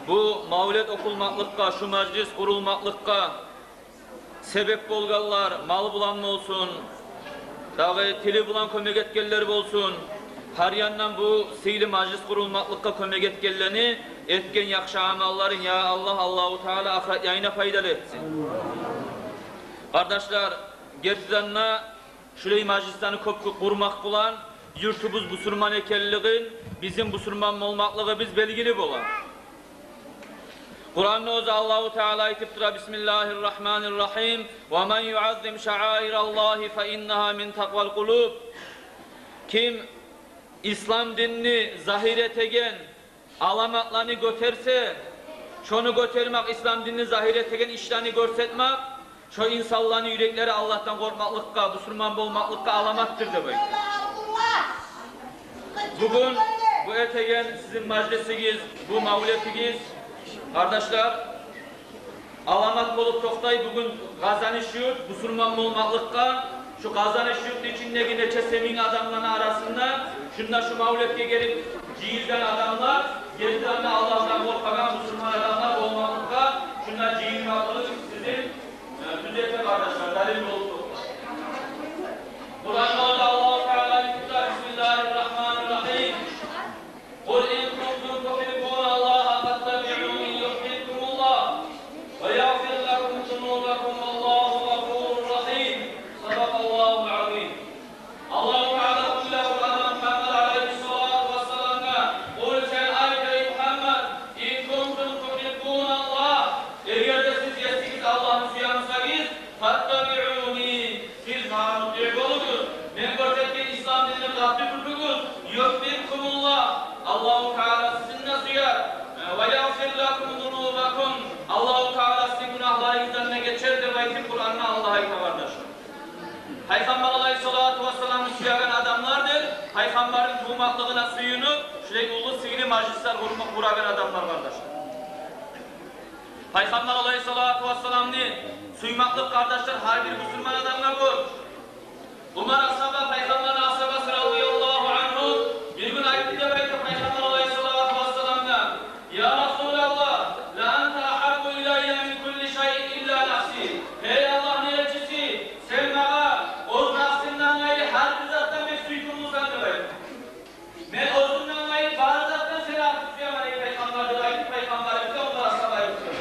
Bu mavlet okulmaklıkka, şu meclis kurulmaklıkka sebep bolgallar, mal bulan olsun, dağı tili bulan kömek etkenler olsun. Her yandan bu sihli meclis kurulmaklıkka kömek etkenlerini etken yakşı amalların ya Allah Allahu Teala ahiret yayına faydalı etsin. Kardeşler, gerçekten şurayı meclislerini köp kurmak bulan yurtubuz Müslüman ekenliğin bizim Müslüman olmaklığı biz belgili bulan. Kur'an'da oza Allahu Teala ayetip dura Bismillahirrahmanirrahim ve men yuazzim şa'airallahi fe innaha min takval kulub. Kim İslam dinini zahir etegen alamatlarını göterse, şunu götermek İslam dinini zahir etegen işlerini görsetmek, şu insanların yürekleri Allah'tan korkmaklıkka, Müslüman olmaklıkka alamattır demek. Bugün bu etegen sizin meclisiniz, bu mavletiniz, kardeşler, alamat bolup toktay bugün kazanış yurt, Müslüman olmaklıkka, şu kazanış yurt içindeki neçe semin adamların arasında, şunda şu mavletke gelip cihizden adamlar, geriden de Allah'tan korkagan Müslüman adamlar olmaklıkka, şunda cihiz maklık sizin düzeltme kardeşler, dalil oldu. Kur'an'da Allah-u Teala Bismillahirrahmanirrahim. Kul in kuntum tuhibbuna Allaha fattabi'uni yuhibbukumullah ve yaghfir lakum zunubakum vallahu gafurur rahim. Sadakallahu azim. Allah-u Teala kullahu Muhammed aleyhissalatu vesselam'a kul sen ayet Muhammed in kuntum tuhibbuna Allah eğer de siz yetsiniz Allah'ın suyanırsanız fattabi'uni siz ma'mutiyek olunuz. Men görsetken İslam dinini kalbi tutunuz. Yuhibbukumullah Allah-u Teala sizinle suyar. Ve yağfir lakum zunubakum Allah-u Teala sizin günahlarınızdan ne geçer de belki Kur'an'la Allah'a ait kardeşler. Peygamber aleyhissalatu vesselam'ı suyagan adamlardır. Peygamberin tuğmaklığına suyunu şuraya ulu sihri meclisler kuragan adamlar kardeşler. Peygamber aleyhissalatu vesselam'ı suymaklık kardeşler her bir Müslüman adamlar bu. Umar ashaba Peygamber'in ashabası radıyallahu anhu bir gün ayette belki Peygamber aleyhissalatu vesselam'dan Ya Resulallah la ente ahabbu ileyye min kulli şeyin illa nafsi. Ey Allah'ın elçisi sen bana o nafsinden gayrı her bir zattan bir suykulu sanırım. Ben özünden gayrı bazı zattan seni artık suyamayı Peygamber'de ayette Peygamber'imize onlar ashaba yapıyor.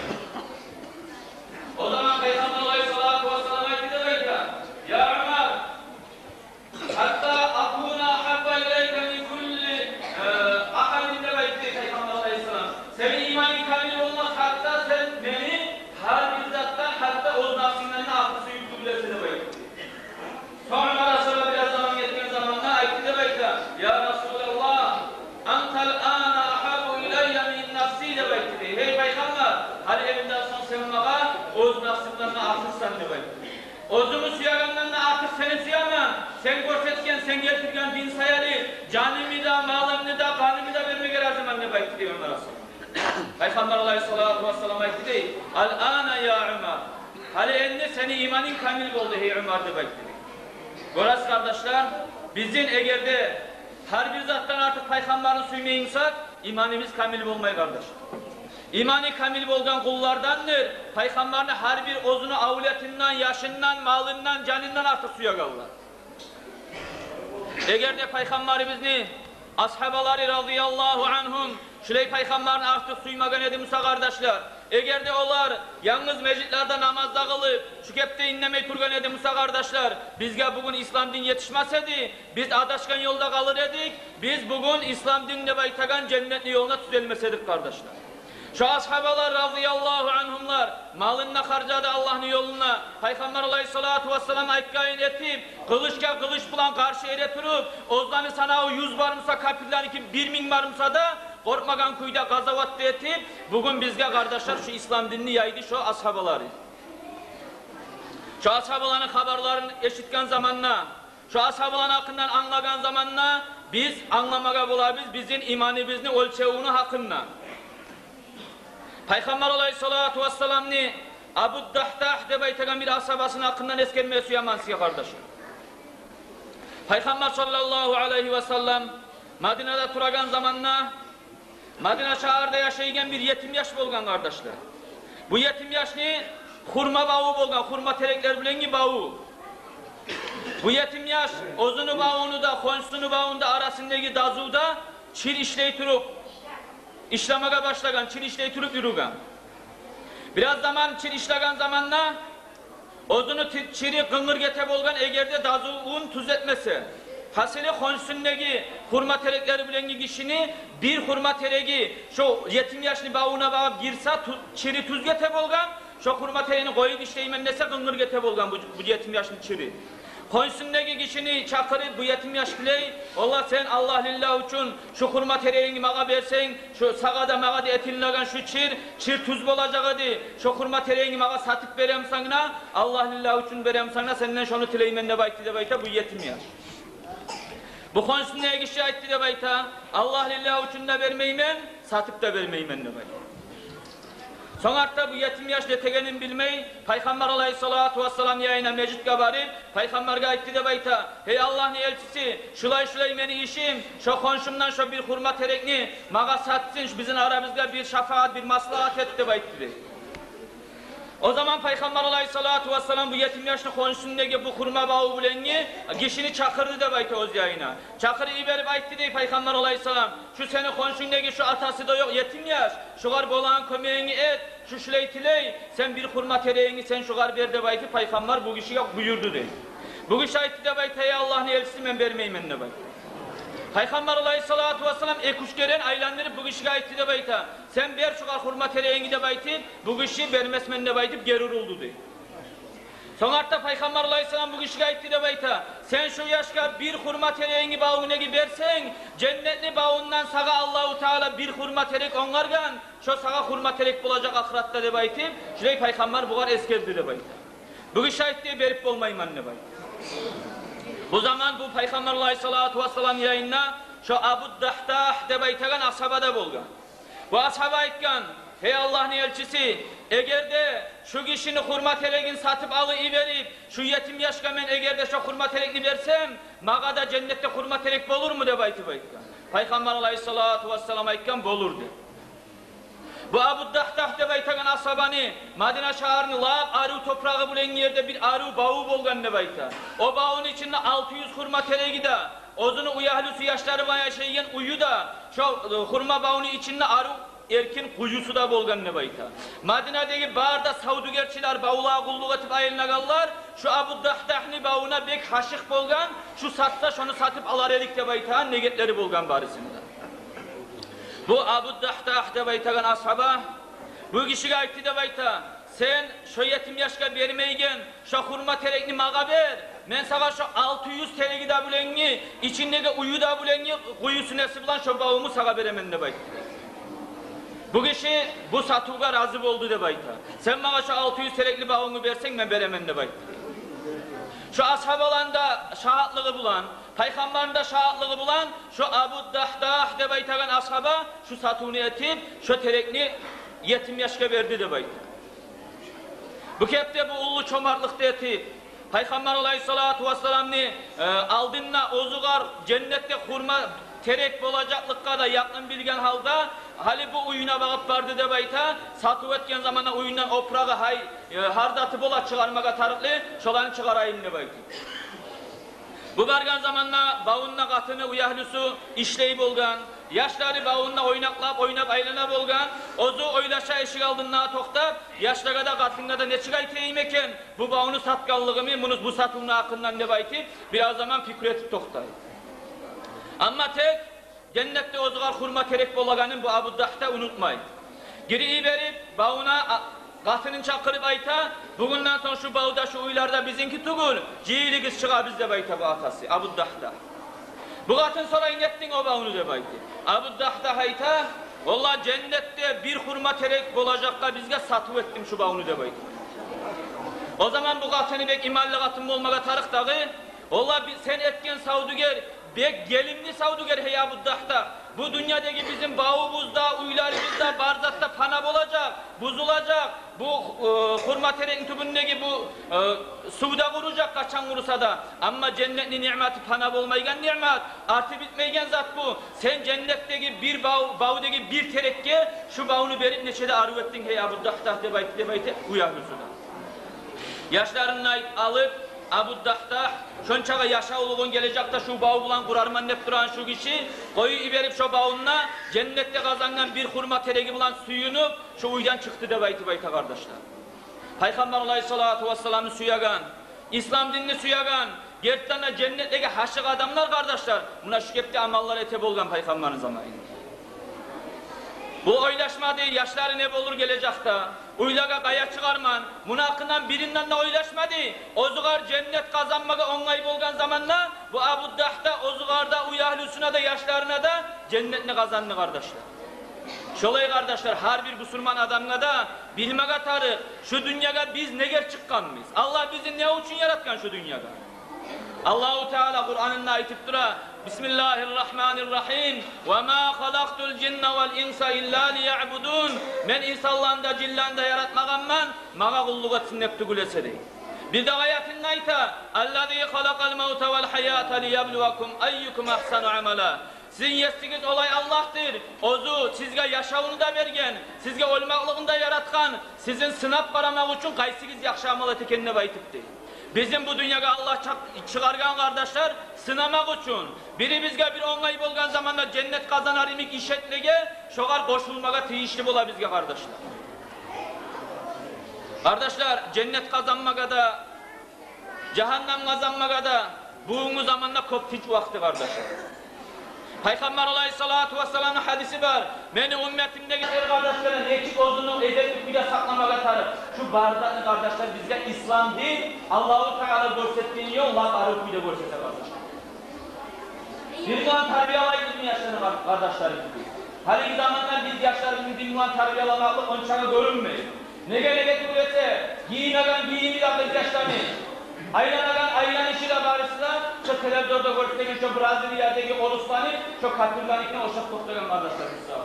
O zaman Peygamber aleyhissalatu vesselam ayette belki Ya Ömer hatta akuna habba ileyke min kulli ahadin de belki Peygamber aleyhisselam senin imanın kamil olmaz hatta sen beni her bir zattan hatta o nafsinden ne aklısı yüklü de belki. Sonra Resulullah biraz zaman geçtiğin zamanla ayette de belki Ya Resulallah antal ana ahabu ileyye min nafsi de belki. Hey Peygamber hadi evinden son sen bana o nafsinden ne aklısan de belki. Özümü suyagandan da artık seni suyamam. Sen görsetken, sen getirgen din sayarı, canımı da, malımı da, kanımı da vermek her zaman ne belki diyor Ömer Asım. Peygamber aleyhissalatu vesselam belki değil. Al-ana ya Ömer. Hali enne seni imanın kamil oldu hey Ömer de belki değil. Görüyoruz kardeşler, bizim egerde her bir zattan artık Peygamberin suymayınsak, imanımız kamil olmayı kardeşler. İmanı kamil bolgan kullardandır. Peygamberin her bir ozunu avletinden, yaşından, malından, canından artık suya kalırlar. Eğer de Peygamberimizni, ashabaları radıyallahu anhum, şurayı Peygamberin artık suymagan edimizse kardeşler, eğer de onlar yalnız meclitlerde namazda kılıp, şu kepte inlemeyi turgan edimizse kardeşler, bizge bugün İslam din yetişmeseydi, biz adaşkan yolda kalır edik, biz bugün İslam dinine baytagan cennetli yoluna tüzelmeseydik kardeşler. Şu ashabalar radıyallahu anhumlar malınla harcadı Allah'ın yoluna. Peygamber aleyhissalatu vesselam ayetkain etip kılıçka kılıç bulan karşı eretirip ozdanı sana o 100 varımsa kapilleri kim 1000 varımsa da korkmagan kuyda gazavat etip bugün bizge kardeşler şu İslam dinini yaydı şu ashabaları. Şu ashabaların haberlerini eşitken zamanla şu ashabaların hakkından anlagan zamanla biz anlamaga bulabiliriz bizim imanımızın ölçeğini hakkında. Peygamber aleyhissalatu vesselam'ni Abu Dahtah deb aytagan bir asabasının hakkından eskermeye suyamansiga kardeşim. Peygamber sallallahu aleyhi ve sellem Madine'de turagan zamanla Madine şehirde yaşaygen bir yetim yaş bolgan kardeşler. Bu yetim yaşni hurma bağı bolgan, hurma terekler bilen bağı. Bu yetim yaş ozunu bağını da konşsunu bağında arasındaki dazuda çir işley turup işlemeye başlagan, çir işley turup yürügen. Biraz zaman çir işlegen zamanla ozunu çiri kıngır gete bolgan egerde dazuğun tuz etmesi. Hasili konşsundaki hurma terekleri bilen kişini bir hurma teregi şu yetim yaşlı bağına bağıp girse çiri tuz gete bolgan, şu hurma tereğini koyup işleymen nese kıngır gete bolgan bu yetim yaşlı çiri. Konşsundaki kişini çakırıp bu yetim yaş biley, Allah sen Allah lillah için şu hurma tereğini mağa versen, şu sağada mağa da etinlagan şu çir tuz bolacak idi, şu hurma tereğini mağa satıp verem sana, Allah lillah için verem sana, senden şunu tileymen ne bayti de bayta bu yetim yaş. Bu konusunda kişi aytti de bayta, Allah lillah için de vermeymen, satıp da vermeymen de bayta. Sonartta bu yetim yaş netegenin bilmeyi, Peygamber aleyhissalatu vesselam yayına mecid gabarip, Peygamber'e aytti de bayta, hey Allah'ın elçisi, şulay meni işim, şu konşumdan şu bir hurma terekni, mağa satsın, bizim aramızda bir şefaat, bir maslahat et de baytti. O zaman Peygamber aleyhissalatu vesselam bu yetim yaşlı konusundaki bu hurma bağı bilengi kişini çakırdı da bayta oz yayına. Çakırı iberip aytti de Peygamber aleyhisselam şu senin konusundaki şu atası da yok yetim yaş. Şugar bolan kömeğini et, şu şüleytiley sen bir hurma tereğini sen şugar ver de baytı Peygamber bu kişiye buyurdu de. Bu kişi aytti de bayta ey Allah'ın elçisi ben vermeyim de bayta. Peygamber aleyhissalatu vesselam ekuş gelen aylandırıp bu kişiye aytti de bayta. Sen ver şu hurma tereğini de baytip, bu kişi vermesmen de baytip gerur oldu de. Sonartta Peygamber aleyhisselam bu kişiye aytti de bayta. Sen şu yaşka bir hurma tereğini bağına versen, cennetli bağından sağa Allahu Teala bir hurma terek onlargan, şu sağa hurma terek bulacak ahiratta de baytip, şurayı Peygamber buğar eskerdi de bayta. Bu kişi aytti verip olmayım anne bayta. Bu zaman bu Peygamber aleyhissalatu vesselam yayınına şu Abu Dahtah deb aytagan ashabada bolgan. Bu ashaba aytgan, hey Allah'ın elçisi, eğer de şu kişinin hurma teregini satıp alıverip, şu yetim yaşka men eğer de şu hurma terekni versem, mağa da cennette hurma terek bolur mu deb aytib aytgan. Peygamber aleyhissalatu vesselam aytgan bolur deb. Bu Abu Dahtah deb aytagan ashabani Madine şehrini lab arı toprağı bilen yerde bir arı bağı bolgan deb ayta. O bağın içinde 600 hurma teregi de, ozunu uyahlusu yaşları var yaşayan uyu da, şu hurma bağının içinde arı erkin kuyusu da bolgan deb ayta. Madine'deki bağırda savdugerçiler bağlığa kulluk etip ayılnaganlar, şu Abu Dahtahni bağına bek haşık bolgan, şu satsa şunu satıp alar elik deb ayta, negetleri bolgan barisinde. Bu Abu Dahtah deb aytagan ashaba, bu kişiye aytti deb ayta, sen şu yetim yaşka vermeygen, şu hurma terekni mağa ver, men sana şu 600 teregi da bilengi, içindeki uyu da bilengi, kuyusu nesi bilen şu bağımı sana veremen deb ayta. Bu kişi bu satuğa razı oldu deb ayta. Sen bana şu 600 terekli bağımı versen ben veremen deb ayta. Şu ashabalanda şahatlığı bulan, Peygamberinde şahatlığı bulan şu Abu Dahtah deb aytagan ashaba şu satunu etip şu terekni yetim yaşka verdi deb ayta. Bu kepte bu ulu çomarlıkta etip Peygamber aleyhissalatu vesselam'ni aldınla ozugar cennette hurma terek bolacaklıkka da yakın bilgen halda hali bu uyuna bağıp vardı deb ayta satu etken zamanda uyundan oprağı hardatı bola çıkarmaga tarıklı şolanı çıkarayım deb ayta. Bu bargan zamanla bağınna katını uyahlusu işleyip olgan, yaşları bağınna oynap aylana bolgan, ozu oylaşa eşik aldığına toktap, yaşlara da katında da ne çıkaytayım eken, bu bağını satkanlığımı, bu satılma hakkından deb aytip, biraz zaman fikir etip toktayım. Ama tek, cennette ozugar hurma terek bolaganın bu Abu Dahtah unutmayın. Giri verip, bağına katının çakırıp ayta, bugünden sonra şu bağda şu uylarda bizimki tugul, cihiligiz çıkar bizde bayta bu atası, Abu Dahtah. Bu katın sonra inettin o bağını deb aytı. Abu Dahtah ayta, valla cennette bir hurma terek bolacakka bizge satıp ettim şu bağını deb aytı. O zaman bu katını bek imalli katın olmaga tarık dağı, valla sen etken savduger, bek gelimli savdugar heya buddahta. Bu dünyadaki bizim bağımızda, uylarımızda, barzatta panab olacak, buzulacak. Bu hurma terenin tübündeki bu suda kuracak kaçan kursa da. Ama cennetli nimeti panab olmaygen nimet, artı bitmeygen zat bu. Sen cennetteki bir bağdaki bir terekke şu bağını verip neçede arı ettin heya buddahta debayte uyarlısına. Yaşlarını alıp Abu Dahtah, şonçağa yaşa oluğun gelecek de şu bağı bulan kurarman nep duran şu kişi koyu iberip şu bağına cennette kazangan bir hurma teregi bulan suyunu şu uydan çıktı de bayta kardeşler. Peygamber aleyhissalatu vesselam'ı suyagan, İslam dinini suyagan, gerçekten cennetteki haşık adamlar kardeşler, buna şu kepte amallar ete bolgan Peygamber'in zamanında. Bu oylaşma değil, yaşları ne olur gelecekte. Uylaga kaya çıkarman, bunun hakkından birinden de oylaşmadı. Ozugar cennet kazanmaga onlay bolgan zamanla, bu Abu Dahta ozugarda uyahlüsüne de yaşlarına da cennetini kazandı kardeşler. Şolay kardeşler, her bir Müslüman adamga da bilmege tarık, şu dünyada biz neger çıkkanmıyız? Allah bizi ne için yaratkan şu dünyada? Allahu Teala Kur'an'ında ayetip dura. Bismillahirrahmanirrahim. Ve ma halaktul cinne vel insa illa liya'budun. Men insanlarını da cinlerini de yaratmaganman, maga kulluk etsin hep tügülese değil. Bir de ayetinde ayta. Allazi halakal mevte vel hayata liyabluvakum ayyukum ahsanu amela. Sizin yestiğiniz olay Allah'tır. Ozu sizge yaşavını da vergen, sizge olmaklığını da yaratkan, sizin sınap karamak için kaysınız yakşı amal etekenine baytıptı. Bizim bu dünyada Allah çıkargan kardeşler sınamak için. Biri bizge bir onay bolgan zamanda cennet kazanar imik işetlige, şogar koşulmaga teyişli bola bizge kardeşler. Kardeşler cennet kazanmaga da, cehennem kazanmaga da buğunu zamanda koptiç vakti kardeşler. Peygamber aleyhissalatu vesselam'ın hadisi var. Benim ümmetimdeki kardeşlerin ekip ozunu edep bile saklamak atarı. Şu bardaklı kardeşler bizge İslam değil, Allah-u Teala görsettiğin yol, laf arı bile görsete kardeşler. Bir zaman terbiye alaydık mı yaşlarını kardeşlerim? Her zamanlar biz yaşlarımızı dinleyen terbiye alamaklık onun çağı görünmeyiz. Ne gele üretse, giyinagan giyimi de biz yaşlarını. Aylanagan aylan işi de barışsa, şu televizyonda görüntüleyen şu Brazilya'daki Oruçlan'ı, şu Katırlan'ıkine oşak toplayan kardeşlerimiz var.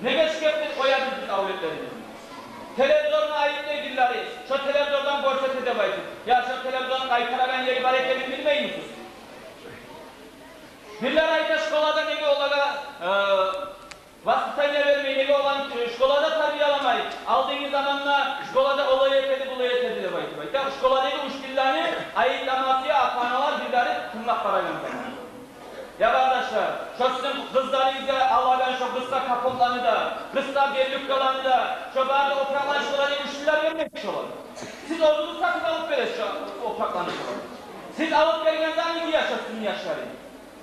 Ne geçkeptir koyarız biz avletlerimizi. Televizyonun ayetleri, şu televizyondan görset edebayız. Ya şu televizyonun kaytaragan yeri bareklerini bilmeyin misiniz? Birler ayta şkolada nege olaga vasıtayla vermeyi, nege olan şkolada terbiye alamayız. Aldığınız zamanla şkolada olay etedi, bulay etedi de baydı. Ya şkoladaki uç dillerini ayıtlamasıya atanalar dilleri tırnak parayla. Ya kardeşler, şu sizin kızlarınızda Allah'dan şu kızla kapımlarını da, kızla birlik kalanı da, şu bazı opraklan şkoladaki uç diller vermemiş olur. Siz oğlunuz sakız alıp verir şu opraklanı şkoladaki. Siz alıp vergenizde hangi yaşasın yaşları?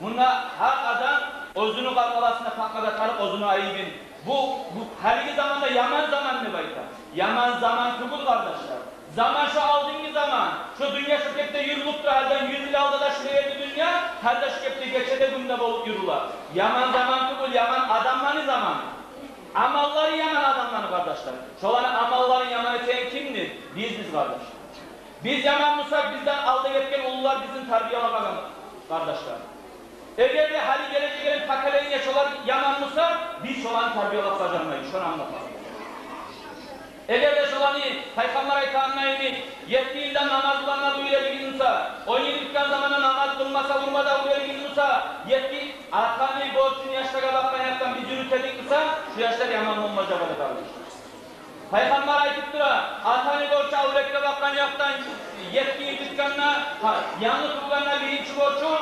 Bunda her adam özünü kalkalasına patmada tarıp özünü ayıbın. Bu her zamanda yaman zaman ne bayta? Yaman zaman kıbul kardeşler. Zaman şu aldığınız zaman, şu dünya şu kepte yürülüp da halden 100 yıl aldı da şuraya bir dünya, her de şu kepte geçede günde bolup yürüler. Yaman zaman kıbul, yaman adamları zaman. Amalları yaman adamları kardeşler. Şolanın amalları yaman eten kimdir? Biz kardeşler. Biz yaman musak bizden aldı yetken ulular bizim terbiye alamagan kardeşler. Eğer de hali geleceğin takaleyin yaşalar yaman musa, biz şolan terbiye alacağız. Şunu anlatalım. Eğer de şolanı Peygamber ayetlerine 7 yılda namaz kılana uyarılırsa, 17 yıldan zamana namaz kılmasa vurmada uyarılırsa, 7 arkanı borçun yaşlara bakmayaktan bir yürütedikse, şu yaşlar yaman olmaca böyle kardeşler. Peygamber ayetlerine arkanı borça uğrakla bakmayaktan 7 yıldan yanlış kılana birinci borcu,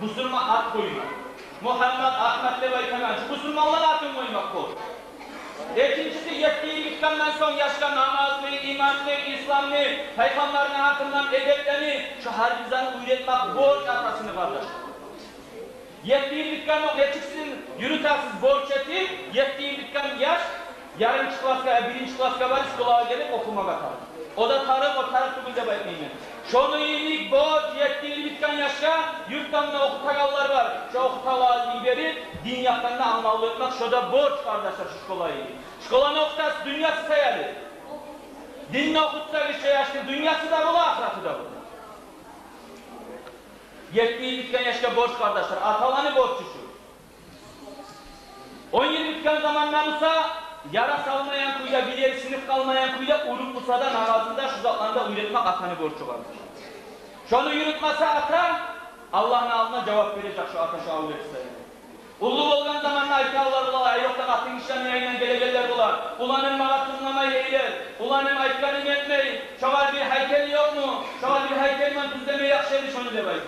Müslüman at koymak. Muhammed Ahmet ve Baykaman. Müslümanlar atın koymak bu. İkincisi yettiği bitkandan son yaşta namazlı, imanlı, İslamlı, Peygamberin hakkından edeplerini şu harbizanı uyretmek borç atasını kardeşler. Yettiği bitkanı geçiksin, yürütarsız borç etip, yettiği bitkan yaş, yarınçı klaska, birinci klaska var, iskolağa gelip okumaya bakar. O da tarık, o tarık tuğulda bayatmayın. Şonu iyilik, borç, yettiği bitkan yaşa, yurttan da okutakallar var. Şu okutakallar verir, din yaktan da anmalı etmek, şu da borç kardeşler şu şkolayı. Şkolanın okutası dünyası sayarı. Dinle okutsa bir şey yaşlı, dünyası da bu, ahiratı da bu. Yettiği bitken yaşta borç kardeşler. Atalanı borççusu. 10 yıl bitken zamanlarımızda yara salmayan kuyuya, bir yer sinip kalmayan kuyuya urup usada namazında şu zatlarında uyretmek atanı borcu vardır. Şunu yürütmese ata, Allah'ın ağzına cevap verecek şu ata şu avretse. Ulluk olgan zamanla aytağlar olar, yoksa atın işlerini yayından gelegeller olar. Ulanın mağatınlamayı eyler, ulanın aytlarını etmeyin. Şovar bir heykel yok mu? Şovar bir heykelman tüzlemeyi yakşaydı şunu demeyin.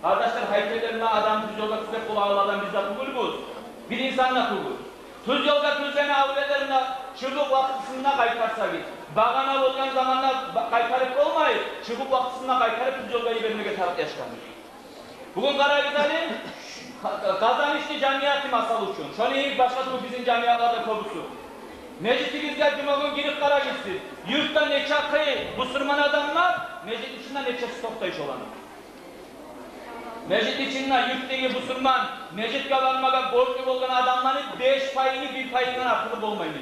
Kardeşler heykellerine adam tüz yolda tüzlep kulağlardan bizde kugulmuz. Bir insanla kugul. Tüz yolda tüzleme avretlerine çıkıp vakısına kaytarsa git. Bağana olgan zamanlar kaytarıp olmayıp, çıkıp vakısına kaytarıp tüz yolgayı vermeye taraf yaşkanır. Bugün Karagüzeli kazanışlı cemiyeti masal uçun. Şöyle ilk başladı bu bizim cemiyatlarda kobusu. Meclisimizde cuma gün girip Karagüzeli. Yurtta neçe kıyı Müslüman adamlar, meclis içinde neçe stokta iş olanı. Meclis içinde yurttaki Müslüman, meclis kalanmaga borçlu olan adamların 5 payını 1 payından artırıp olmayın.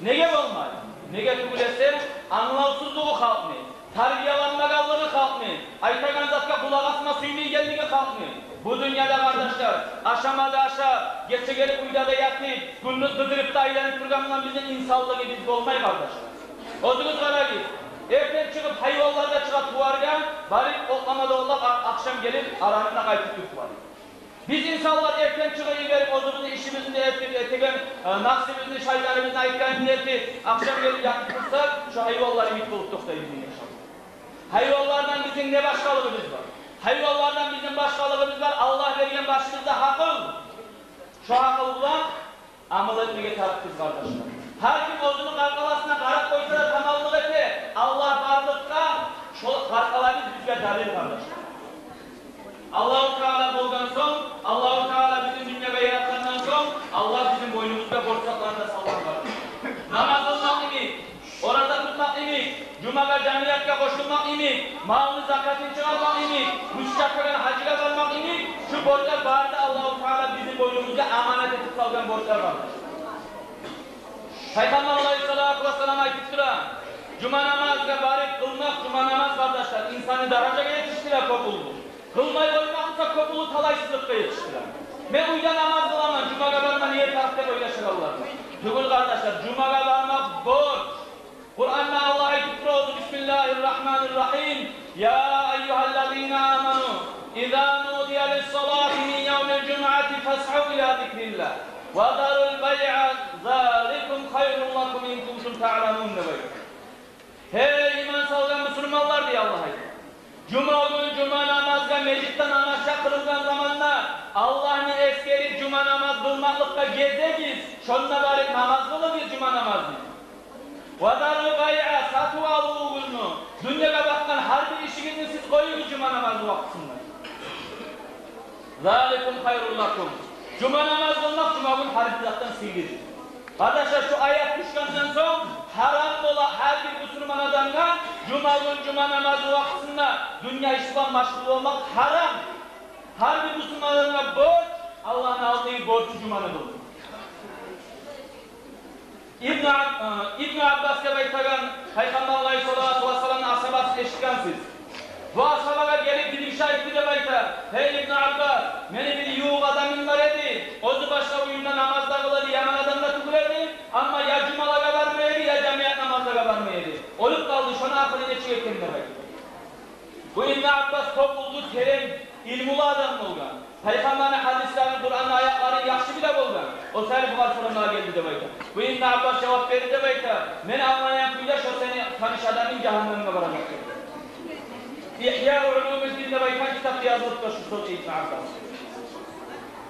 Nege olmay? Nege tübülese anlamsızlığı kalkmı. Tarbiyalanmagallığı kalkmı. Aytagan zatka kulak asma suyunu geldiği kalkmı. Bu dünyada kardeşler, aşamada aşağı, geçe gelip uydada yatıp, gündüz kıdırıp da aylanıp durganla bizim insanlığı biz olmayı kardeşler. Odunuz kara git. Erken çıkıp hayvallarda çıkıp buharga, bari otlamada olak akşam gelip aranına kayıtıp tutuvar. Biz insanlar erken çıkıp verip odumuzu işimizi de ettigen, naksimizi, şaylarımızı ayıkken niyeti, akşam gelip yatıp tutsak, şu hayvalları mit buluttuk da izin yaşam. Hayvallardan bizim ne başkalığımız var? Hayvallardan bizim başkalığımız var. Allah verilen başımızda hakıl. Şu hakılla amel etmeye tarafız kardeşler. Her kim özünün karkalasına karak koysa da tamamlık ete. Allah varlıkta şu karkalarını bizge dalil kardeşler. Allah-u Teala bulgan son, Allah-u Teala bizim dünyada yaratkandan son, Allah bizim boynumuzda borçaklarında sallan kardeşler. Namaz kılmak imiş, orada tutmak imiş, Cuma'da cemiyette koşulmak imiş, malını zakatını çıkarmak imiş, müştakların hacıga kalmak imiş, şu borçlar vardı Allah-u Teala bizim boynumuzda emanet edip salgan borçlar vardır. Peygamber Aleyhisselatü Vesselam'a ayıptıra, Cuma namazına barik kılmak, Cuma namaz kardeşler, insanı daracaga yetiştiler kopuldu. Kılmayı koymaksa kopulu talaysızlıkta yetiştiler. Ben uyda namaz kılamam, Cuma'ga varma niye tarafta oylaşır Allah'ım. Tügül kardeşler, Cuma'ga varmak borç. Kur'an'da Allah'a ayıptır oldu, Bismillahirrahmanirrahim. Ya eyyühellezine amanu, İzâ nudiye lissalâti min yevmil cum'ati fes'u ila zikrillah. Ve darul bey'a zâlikum hayrun lakum in kuntum ta'lamun demek. Hey iman salgan Müslümanlar diye Allah'a ayıptır. Cuma günü Cuma namazga mecliste namaz kılıngan zamanla Allah'ın eskeri Cuma namaz kılmaklıkta gezegiz. Şonuna bari namaz kılınız Cuma namazı. Vadarı gay'a satı alığını dünyada bakkan harbi işinizi siz koyunuz Cuma namazı vaktinde. Zalikum hayrullakum. Cuma namaz kılmak Cuma günü harbi zaten silgidir. Kardeşler şu ayet düşkenden sonra haram olan her bir Müslüman adamdan Cuma günü Cuma namazı vaktinde dünya işiyle meşgul olmak haram. Her bir Müslüman adamına borç, Allah'ın aldığı borcu Cuma'nı bulur. İbn Abbas'ya baytagan Peygamber Aleyhisselatü Vesselam'ın ashabası eşitkensiz. Bu ashabaya gelip bir şahit de bayta. Hey İbn Abbas, beni bir yuğ adamın var edi. Ozu başka uyumda namazda kıladı, yaman adamda tutulardı. Ama ya cumalara varmaydı ya cemiyet namazlara varmaydı. Olup kaldı, şunu akıllı geçiyorken demek. Bu İbn Abbas topluldu, terim, ilmulu adam olgan. Peygamber'in hadislerini, Kur'an'ın ayakları yakşı bile olgan. O seni bu karşılamaya geldi de bayta. Bu İbn Abbas cevap verdi de bayta. Beni anlayan kuyudaş o seni tanış adamın cehennemine varacaktır. İhya-ı Ulûmuddin'de bayta kitap yazılıp da şu sözü İbn Abbas.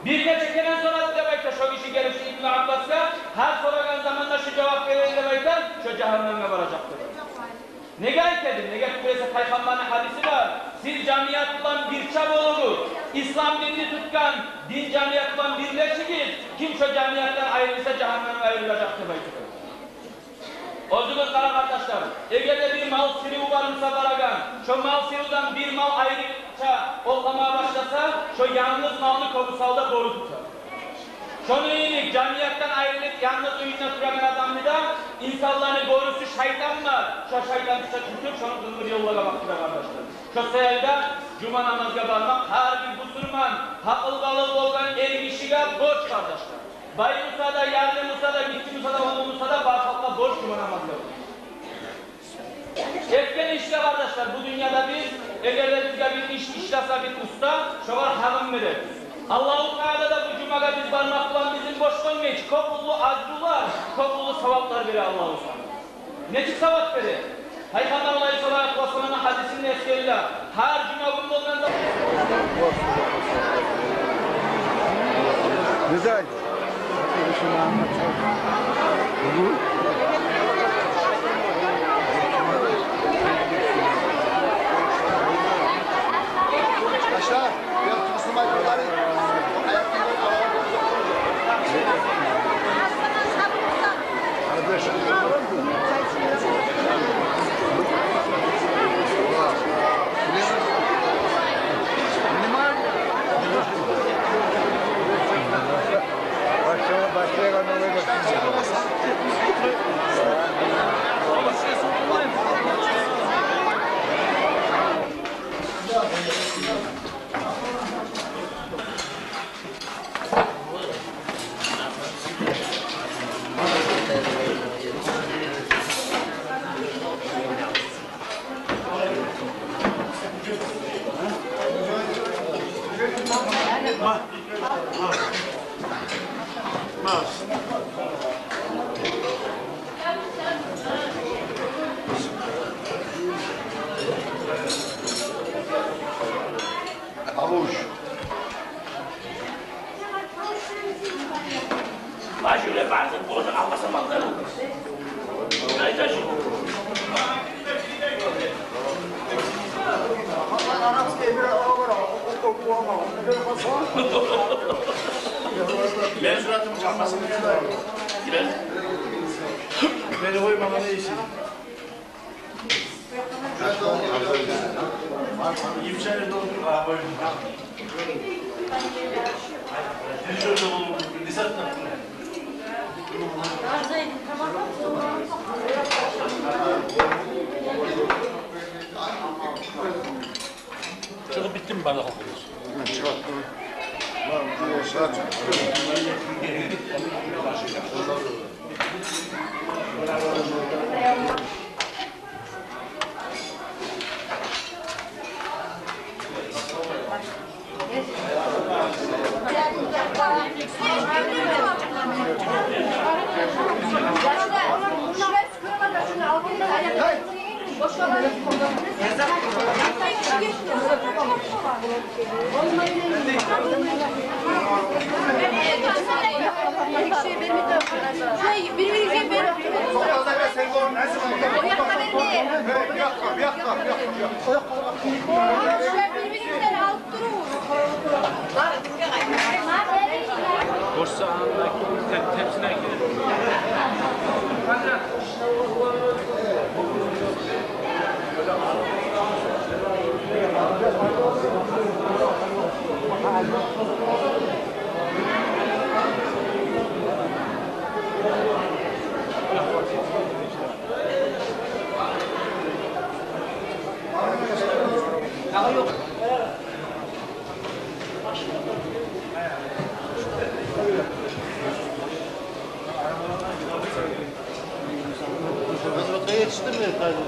Bir gece çekenen sonra da bayta şu kişi gelip İbn Abbas'a her sorulan zamanda şu cevap verir de bayta şu cehennemine varacaktır. Ne gayet edin, ne gayet burası Peygamber'in hadisi var. Siz cemiyatla bir çab olur. İslam dinini tutkan, din cemiyatla birleşiniz. Kim şu cemiyatten ayrılırsa cehenneme ayrılacaktır bayta. Oldunuz kara kardeşler, Ege'de bir mal siriu varımsa baragan, şu mal siriudan bir mal ayrıca olmaya başlasa, şu yalnız malını komusalda doğru tutar. Şunu iyilik, camiyetten ayrılıp yalnız uyuna duran adamı da insanların doğrusu şeytan var. Şu şeytan tutar, şunu kıldır yollara baktılar kardeşler. Şu seyirde Cuma namazga barmak her bir Müslüman hakkılgalı olgan el kişiye borç kardeşler. Bay olsa da, yardım olsa da, bitti olsa da, oğlum olsa da barkakla borç cuma namazga. Etken işte kardeşler, bu dünyada biz eğer bizge bir iş işlasa bir usta, şovar hakkım verir. Allah-u Teala da bu cumaga biz barmakla bizim boş koymayız. Kopullu acrular, kopullu sevaplar verir Allah-u Teala. Necik sevap verir? Peygamber Aleyhisselatü Vesselam'ın hadisinde eskeriyle her cuma bundan da... Güzel. Aşağı, biraz Müslüman yolları, o ayaklarını Avuç. Başüle bazen onu almasamazlar. Neyse şimdi. Ben suratımı çalmasın. Biraz. Beni koymama ne işin? Yimşehir'de oldum. Şöyle buldum. Lisat'ta. Çok bitti mi bardak okuyorsun? Çıkarttım. Lan bir aşağı çıktı. Boşsa anındaki tepsine gidelim. Yok. Rotaya yetiştirmiyor kardeşim.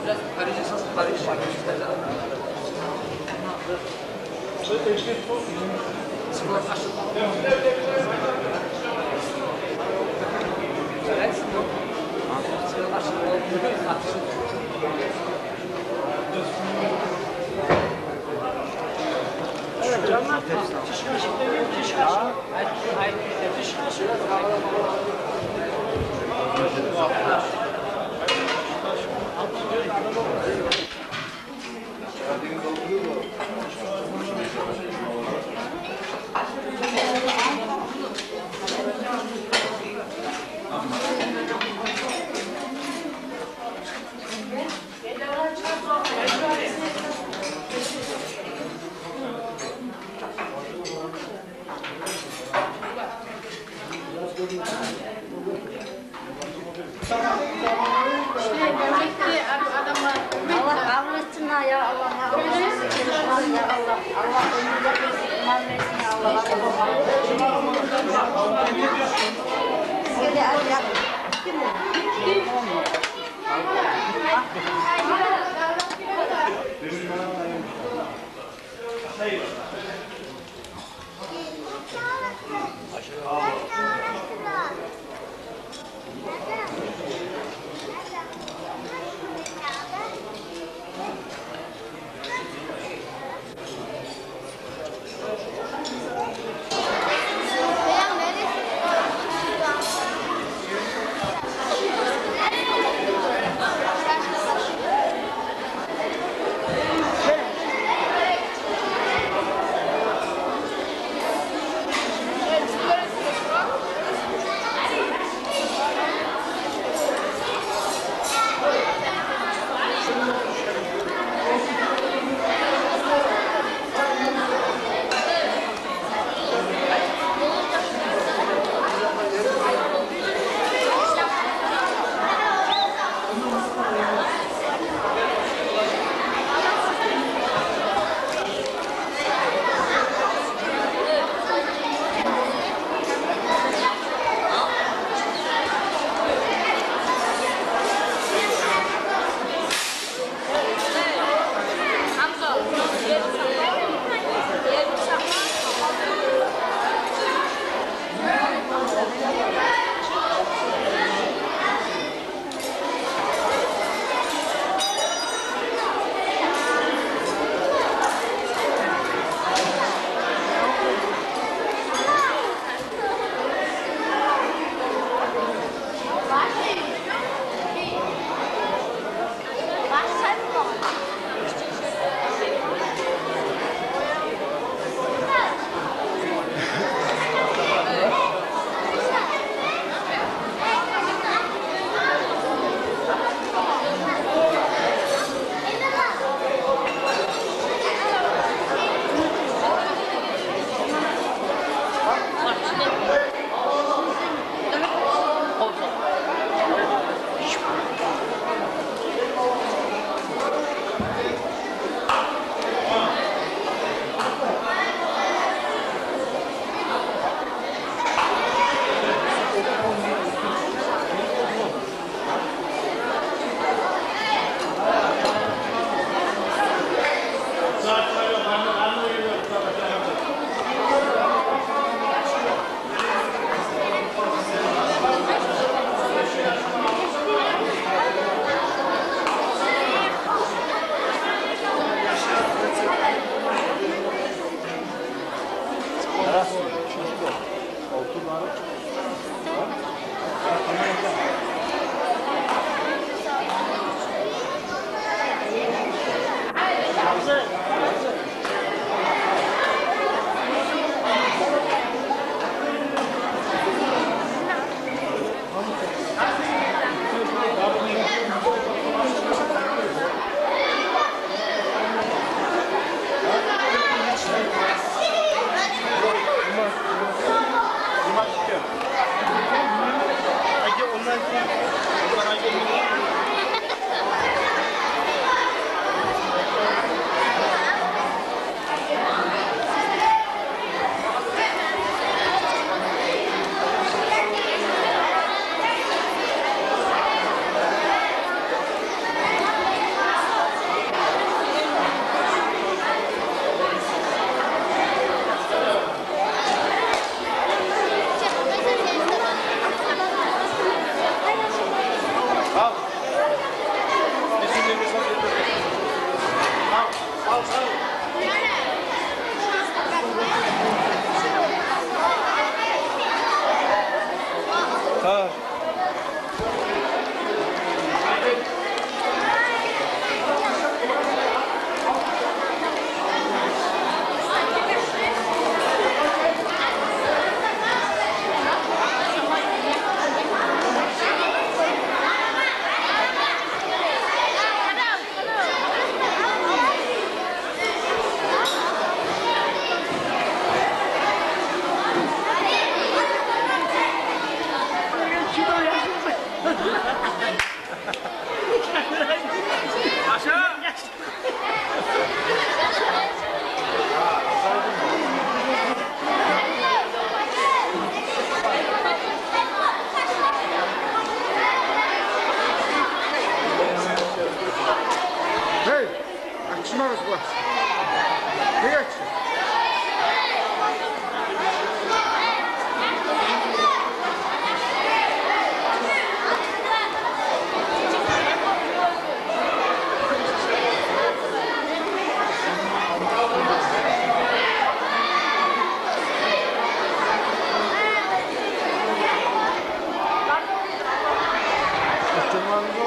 Biraz karışırsınız, karışırsınız. Evet canlar. Diş kaşık demiyor, diş kaşık. Hayır, diş kaşık. Thank you. ya Allah. Allah önünde bir iman versin ya Allah. Hadi al yap.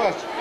aç.